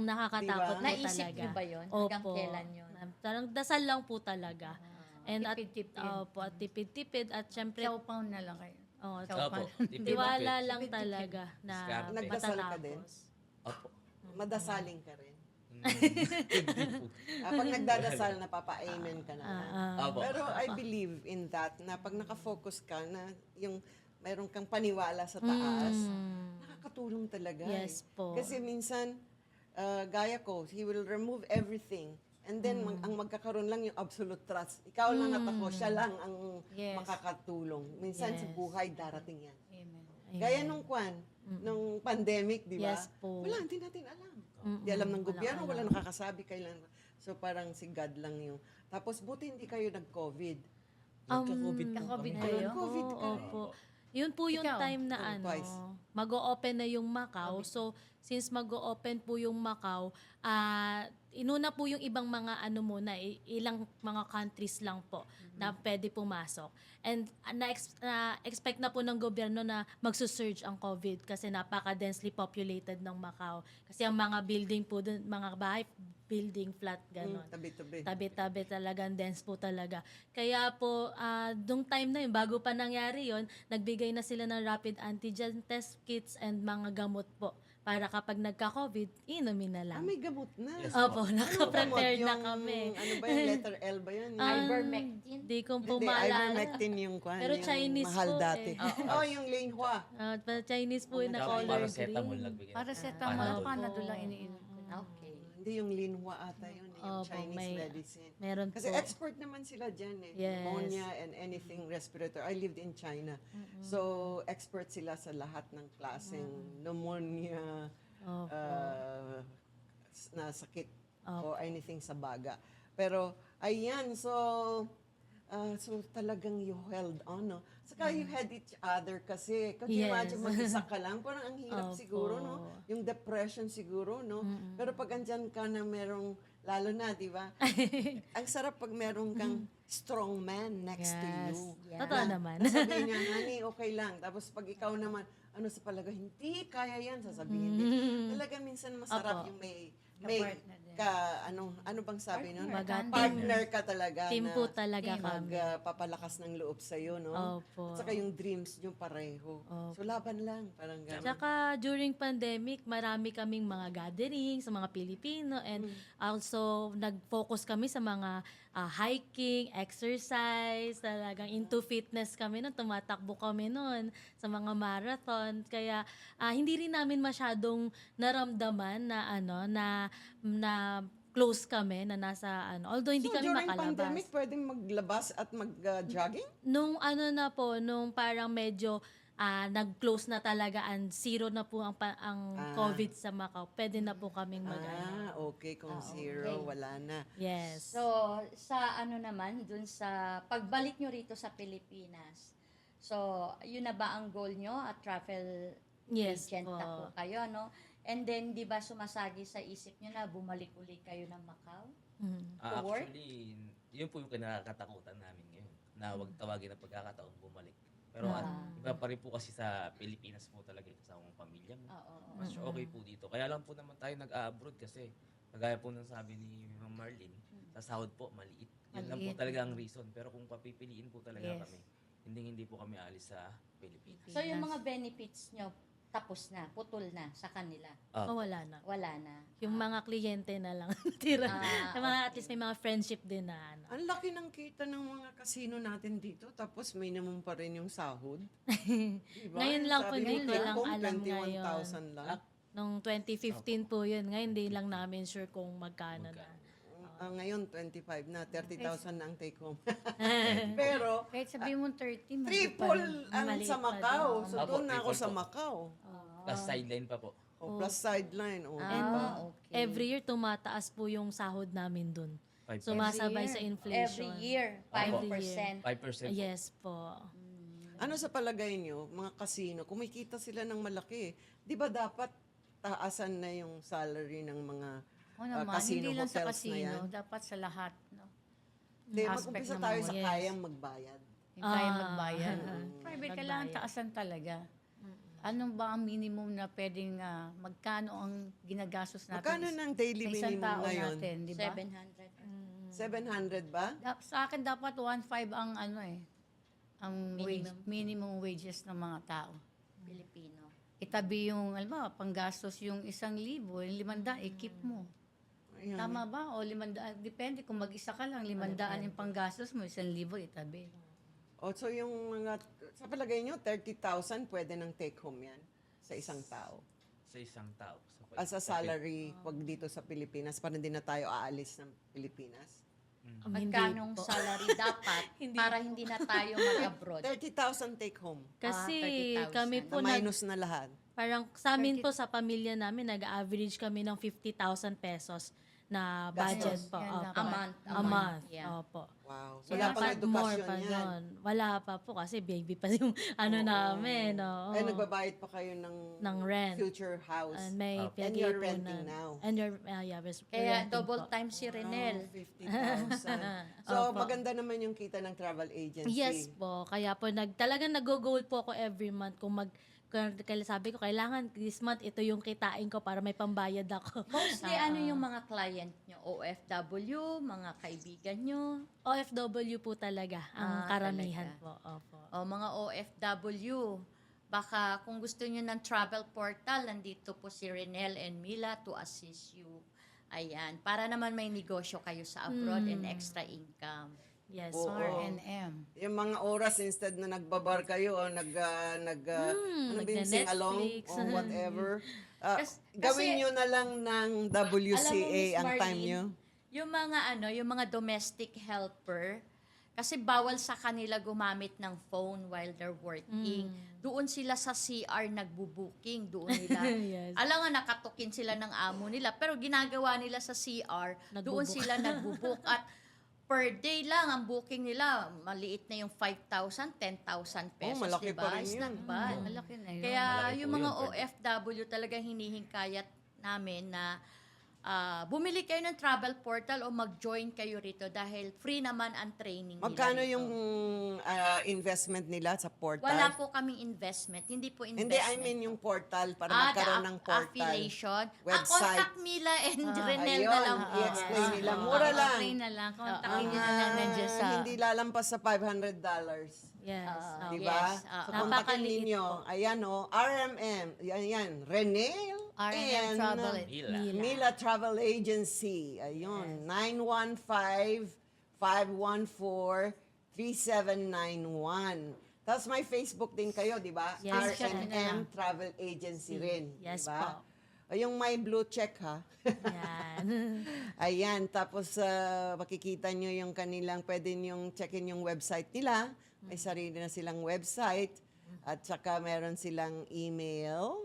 Nakakatakot Diba? po Naisip talaga. niyo ba yun? Hanggang Opo. kailan yun? Parang dasal lang po talaga. And at, Tipid-tipid. opo, at tipid-tipid at syempre, Chow pound na lang kayo. oh, Chow Opo. pound. tiwala lang Tipid-tipid. talaga na Diskarte. Nagdasal ka din? matatapos. Opo. Madasaling ka rin. Hindi po. Pag nagdadasal, napapa-amen ka na. Opo. Pero I believe in that, na pag nakafocus ka na yung mayroon kang paniwala sa taas, nakakatulong talaga. Yes po. Kasi minsan, gaya ko, he will remove everything. And then, ang magkakaroon lang yung absolute trust. Ikaw lang at ako, siya lang ang Yes. makakatulong. Minsan sa Yes. buhay, darating yan. Amen. Gaya nung nung pandemic, di ba? Yes po. Wala, hindi natin alam. Di alam ng gobyerno, wala nakakasabi kailan. So parang si God lang yung. Tapos buti hindi kayo nag-COVID. Nagka-COVID po Ka-COVID kami. kayo? COVID ka. Opo. Yun po yung Ikaw? time na Twice. mag-o-open na yung Macau. So, since mag-o-open po yung Macau, inuna po yung ibang mga muna, ilang mga countries lang po na pwede pumasok. And na-expect na po ng gobyerno na magsusurge ang COVID kasi napaka-densely populated ng Macau. Kasi ang mga building po dun, mga bahay, building flat, gano'n. Tabi-tabi. Tabi-tabi talagang dense po talaga. Kaya po, nung time na yun, bago pa nangyari yun, nagbigay na sila ng rapid antigen test kits and mga gamot po. Para kapag nagka-COVID, inumin na lang. May gamot na. Yes. Opo, Ano naka-prepare gamot? na Yung, kami. Ano ba yung letter L ba yun? Ivermectin. Di ko po Hindi, maalala. ivermectin yung kwan. Pero yung Chinese mahal po dati. eh. Oh, yung Linhua. Pero Chinese po yung na Tapos color paracetamol green. nagbigay. Paracetamol, Panadol. panadol lang iniinom ko. Okay. Hindi yung Linhua ata yun. Yung Opo, Chinese may- medicine. Meron Kasi po. expert naman sila dyan eh. Yes. Pneumonia and anything respiratory. I lived in China. So, expert sila sa lahat ng klaseng pneumonia, na sakit or anything sa baga. Pero, ayan, so talagang you held on, no? Saka you had each other kasi. Could you Yes. imagine mag-isa ka lang? Parang ang hirap Opo. siguro, no? Yung depression siguro, no? Pero pag andyan ka na merong, lalo na, di ba? Ang sarap pag merong kang strong man next to you. Yes. Totoo naman. Sabihin niya, honey, okay lang. Tapos pag ikaw naman, ano sa palagay, hindi, kaya yan, sasabihin din. Talaga minsan masarap Opo. yung may Ka-partner din. ano bang sabi nun? Baga, Partner ka talaga team na po talaga kami. magpapalakas ng loob sa'yo, no? Opo. At saka yung dreams nyo pareho. So laban lang, parang gano'n. Tsaka during pandemic, marami kaming mga gatherings sa mga Pilipino and also nag-focus kami sa mga hiking, exercise, talagang into fitness kami nun, tumatakbo kami nun sa mga marathon. Kaya hindi rin namin masyadong naramdaman na close kami na nasa although hindi So kami during makalabas. pandemic, pwedeng maglabas at mag-jogging? Nung nung parang medyo nag-close na talaga and zero na po ang COVID sa Macau, pwede na po kaming Okay. Kung zero, okay. wala na. Yes. So, sa naman, dun sa pagbalik nyo rito sa Pilipinas, so, yun na ba ang goal nyo at travel Yes agent po. na po kayo, no? And then, di ba sumasagi sa isip nyo na bumalik uli kayo ng Macau? To work? Actually, yun po yung kinakatakutan namin ngayon. Na wag tawagin ng pagkakataon bumalik. Pero iba pa rin po kasi sa Pilipinas po talaga kasama mong pamilya mo. Oo. Mas okay po dito. Kaya lang po naman tayo nag-abroad kasi kagaya po ng sabi ni Ma'am Marlene, sa sahod po maliit. Yun lang po Maliit. talaga ang reason. Pero kung papipiliin po talaga Yes. kami, hindi po kami alis sa Pilipinas. So yung mga benefits nyo, tapos na, putol na sa kanila. Oh, wala na. Wala na. Yung mga kliyente na lang tira. Yung mga, at least may mga friendship din na ano. Ang laki ng kita ng mga kasino natin dito, tapos minimum pa rin yung sahod. Diba? Ngayon lang po, Sabi hindi mo, ko lang take home, alam ngayon. 21,000 lang. Nung 2015 po yun. Ngayon, hindi lang namin sure kung magkano na. Ngayon, 25 na, 30,000 na ang take home. Pero, Kahit sabihin mo 30, medyo triple ang Maliit sa pa Macau. din. So, Opo, doon na ako triple sa po. Macau. Plus sideline pa po. Plus sideline. Diba? Okay. Every year, tumataas po yung sahod namin dun. 5%. Sumasabay sa Every inflation. year, 5%. 5% po. Yes po. Ano sa palagay nyo, mga kasino, kumikita sila ng malaki. Di ba dapat taasan na yung salary ng mga O naman, casino hindi lang sa hotels na yan? casino, dapat sa lahat. No? Di, aspect mag-umpisa ng tayo mga- sa yes. kayang magbayad. Yung kaya Ah. magbayad. Private, kailangan Magbayad. taasan talaga. Anong ba ang minimum na pwedeng, magkano ang ginagastos natin? Magkano ng daily sa isang minimum tao ngayon? natin, di ba? 700. 700 ba? Sa akin dapat 1.5 ang ang minimum wages ng mga tao. Pilipino. Itabi yung, alam mo, panggastos yung 1,000, yung 500, i-keep mo. Ayan. Tama ba? O 500, depende kung mag-isa ka lang, 500 yung panggastos mo, 1,000 itabi. O, so yung mga, sa palagay nyo, 30,000 pwede ng take home yan sa isang tao. Sa isang tao. As a salary, wag dito sa Pilipinas, para hindi na tayo aalis ng Pilipinas. Hindi Magkanong po. salary dapat para hindi na tayo mag-abroad? 30,000 take home. Kasi 30,000. kami po Na minus na lahat. parang sa amin po sa pamilya namin, nag-average kami ng 50,000 pesos na budget Gastos. po. Yan Opo. dapat. A month. Yeah. Opo. Wow. So, Wala pang dapat more edukasyon pa yan. yun. Wala pa po kasi baby pa yung namin. Oo. Ay, nagbabayad pa kayo ng rent. future house. And may And you're renting now. And you're, yeah, Kaya renting double po. time si Renel. 50,000. So, maganda naman yung kita ng travel agency. Yes po. Kaya po, talagang nag-goal po ako every month kung kaya sabi ko, kailangan this month, ito yung kitain ko para may pambayad ako. Mostly ano yung mga client nyo? OFW, mga kaibigan nyo? OFW po talaga, ang karamihan talaga. po. Opo. O mga OFW, baka kung gusto nyo ng travel portal, nandito po si Renel and Mila to assist you. Ayan, para naman may negosyo kayo sa abroad and extra income. Yes. Oo. R&M. Yung mga oras instead na nagbabar kayo o ano ba yung sing along Nagne-Netflix. o whatever. Kasi- Gawin nyo na lang ng WCA Miss ang time Marlene, nyo. yung mga domestic helper, kasi bawal sa kanila gumamit ng phone while they're working. Doon sila sa CR nagbo-booking, doon nila. Yes. Alam nga nakatukin sila ng amo nila, pero ginagawa nila sa CR, doon Nagbo-book. sila nagbo-book at per day lang ang booking nila, maliit na yung 5,000, 10,000 pesos, malaki diba? pa rin It's yun. not bad. Malaki na yun. Kaya Malaki yung po mga yun, pwede. OFW talagang hinihingkayat namin na bumili kayo ng travel portal o mag-join kayo rito dahil free naman ang training Magkano nila rito. yung investment nila sa portal? Wala po kaming investment. Hindi po investment. Hindi, I mean yung portal para the magkaroon ng portal. affiliation. Website. Contact Mila and Renel Ayun, na lang po. i-explain nila. Mura lang. Play na lang. Kontakin nyo na lang nandiyan sa... Hindi lalampas sa $500. Yes. Di yes. ba? So, kontakin Napakaliit ninyo. Ayan o, RMM. Yan. Renel R&M and Travel. Mila. Mila Travel Agency. Ayun. 915-514-3791. Tapos may Facebook din kayo, di ba? Yes, RMM Travel Agency rin. Yes di ba? po. O, yung may blue check ha. Yan. Ayan, tapos makikita nyo yung kanilang, pwede nyong checkin yung website nila. May sarili na silang website. At saka meron silang email,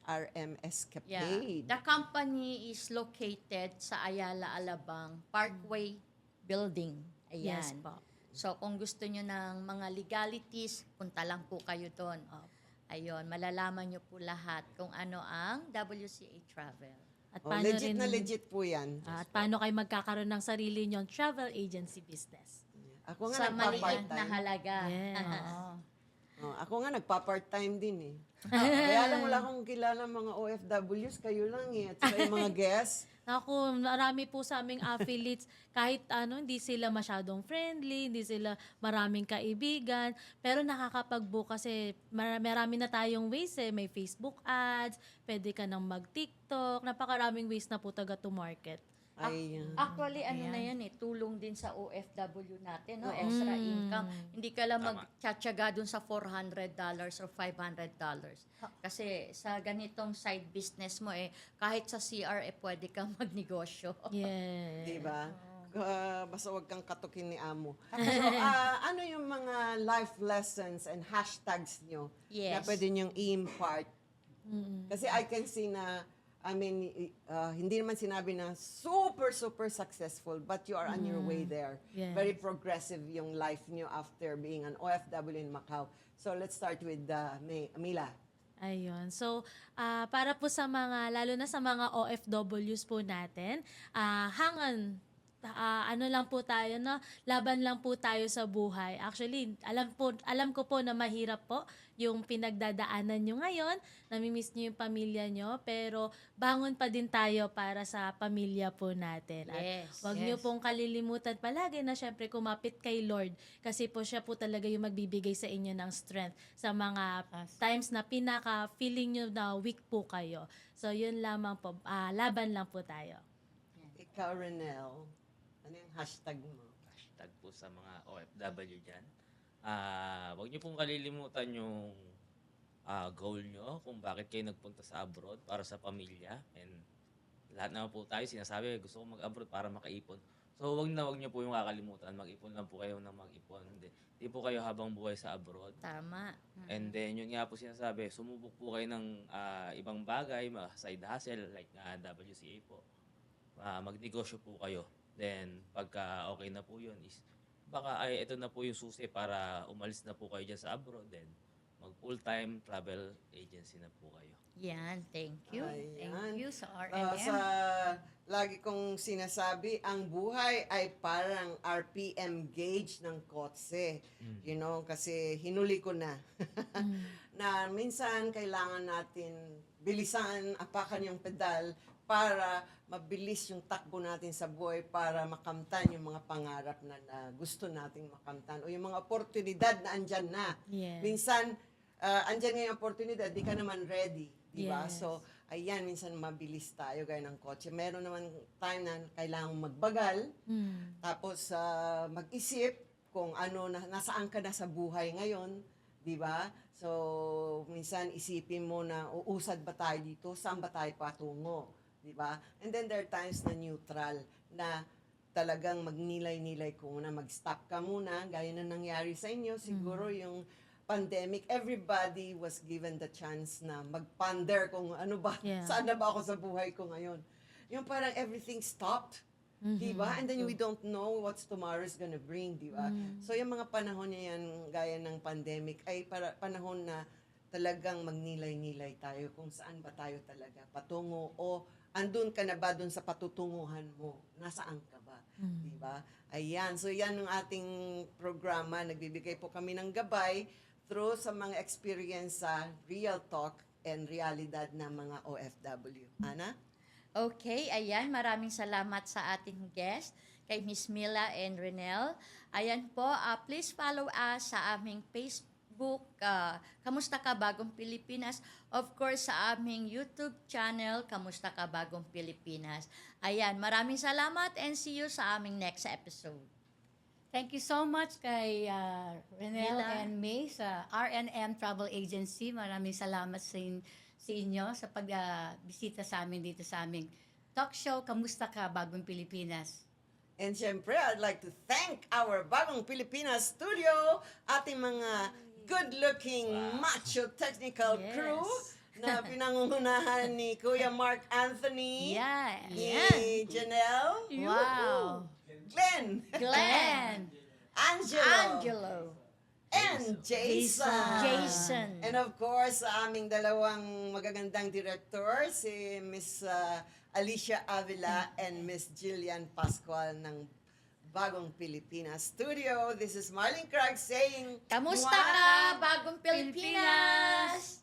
RM Escapade. The company is located sa Ayala, Alabang, Parkway Building. Ayan. Yes po. So, kung gusto nyo ng mga legalities, punta lang po kayo doon. Ayun, malalaman nyo po lahat kung ano ang WCA Travel. At Oh, legit na legit po yan. At paano kayo magkakaroon ng sarili nyong travel agency business? Ako nga Sa maliit na nagpa-part-time. halaga. Yes. Ako nga nagpa-part-time din eh. Kaya lang wala akong kilala mga OFWs, kayo lang eh. At saka yung mga guests. Naku, marami po sa aming affiliates, kahit hindi sila masyadong friendly, hindi sila maraming kaibigan, pero nakakapag-book kasi marami na tayong ways eh. May Facebook ads, pwede ka nang mag-TikTok, napakaraming ways na po taga to market. Ayan. Actually, ano na yan tulong din sa OFW natin, no? Extra income. Hindi ka lang Tama. magtsatsaga dun sa $400 or $500. Kasi sa ganitong side business mo, kahit sa CR, pwede kang magnegosyo. Yes. Di ba? Basta wag kang katukin ni amo. So, ano yung mga life lessons and hashtags nyo na Yes. pwede nyong i-impart? Kasi I can see na, hindi naman sinabi na super, super successful, but you are on your way there. Yes. Very progressive yung life nyo after being an OFW in Macau. So, let's start with Mila. Ayun. So, para po sa mga, lalo na sa mga OFWs po natin, hangan, ano lang po tayo, no? Laban lang po tayo sa buhay. Actually, alam ko po na mahirap po yung pinagdadaanan nyo ngayon, namimiss nyo yung pamilya nyo, pero bangon pa din tayo para sa pamilya po natin. Yes, At wag yes. nyo pong kalilimutan palagi na syempre kumapit kay Lord, kasi po siya po talaga yung magbibigay sa inyo ng strength sa mga times na pinaka-feeling nyo na weak po kayo. So, yun lamang po. Laban lang po tayo. Ikaw, Renel. Ano yung hashtag mo? Hashtag po sa mga OFW dyan. Huwag niyo pong kalilimutan yung goal nyo, kung bakit kayo nagpunta sa abroad para sa pamilya. And lahat naman po tayo sinasabi, gusto ko mag-abroad para makaipon. So huwag niyo po yung kakalimutan, mag-ipon lang po kayo ng mag-ipon. Hindi po kayo habang buhay sa abroad. Tama. And then yun nga po sinasabi, sumubok po kayo ng ibang bagay, side hustle like WCA po. Magnegosyo po kayo. Then pagka okay na po yun is baka ito na po yung susi para umalis na po kayo dyan sa abroad. Then mag full-time travel agency na po kayo. Yan, thank you. Ayan. Thank you sa Sa RNM. lagi kong sinasabi, ang buhay ay parang RPM gauge ng kotse. You know, kasi hinuli ko na. Na minsan kailangan natin bilisan, apakan yung pedal para mabilis yung takbo natin sa buhay para makamtan yung mga pangarap na gusto nating makamtan o yung mga oportunidad na andyan na. Yes. Minsan, andyan nga yung oportunidad, di ka naman ready. Di ba? Yes. So, ayan, minsan mabilis tayo gaya ng kotse. Meron naman time na kailangan magbagal, tapos mag-isip kung ano, nasaan ka na sa buhay ngayon, di ba? So, minsan isipin mo na, uusad ba tayo dito? Saan ba tayo patungo? Di ba? And then there are times na neutral, na talagang magnilay-nilay ko muna, mag-stop ka muna, gaya na nangyari sa inyo, siguro yung pandemic, everybody was given the chance na mag-ponder kung ano ba, Yeah. saan na ba ako sa buhay ko ngayon. Yung parang everything stopped, di ba? And then we don't know what's tomorrow's gonna bring, di ba? So yung mga panahon na yan, gaya ng pandemic, ay panahon na talagang magnilay-nilay tayo kung saan ba tayo talaga patungo o andun ka na ba dun sa patutunguhan mo? Nasaan ka ba? Di ba? Ayan. So yan ang ating programa. Nagbibigay po kami ng gabay through sa mga experience sa real talk and realidad ng mga OFW. Ana? Okay, ayan. Maraming salamat sa ating guest, kay Miss Mila and Renel. Ayan po, please follow us sa aming Facebook, Kamusta Ka Bagong Pilipinas. Of course, sa aming YouTube channel, Kamusta Ka Bagong Pilipinas. Ayan, maraming salamat and see you sa aming next episode. Thank you so much kay Renel Mila. and May sa RNM Travel Agency. Maraming salamat sa inyo sa pagbisita sa amin dito sa aming talk show, Kamusta Ka Bagong Pilipinas. And syempre, I'd like to thank our Bagong Pilipinas studio, ating mga good-looking, macho technical Yes. crew na pinangungunahan ni Kuya Mark Anthony, Yeah. ni Janelle, Wow. Glenn, Glenn, Angelo, and Jason. Jason. And of course, sa aming dalawang magagandang director, si Miss Alicia Avila and Miss Jillian Pascual ng Bagong Pilipinas Studio. This is Marlene Craig saying, Kamusta "Mwah!" ka, Bagong Pilipinas?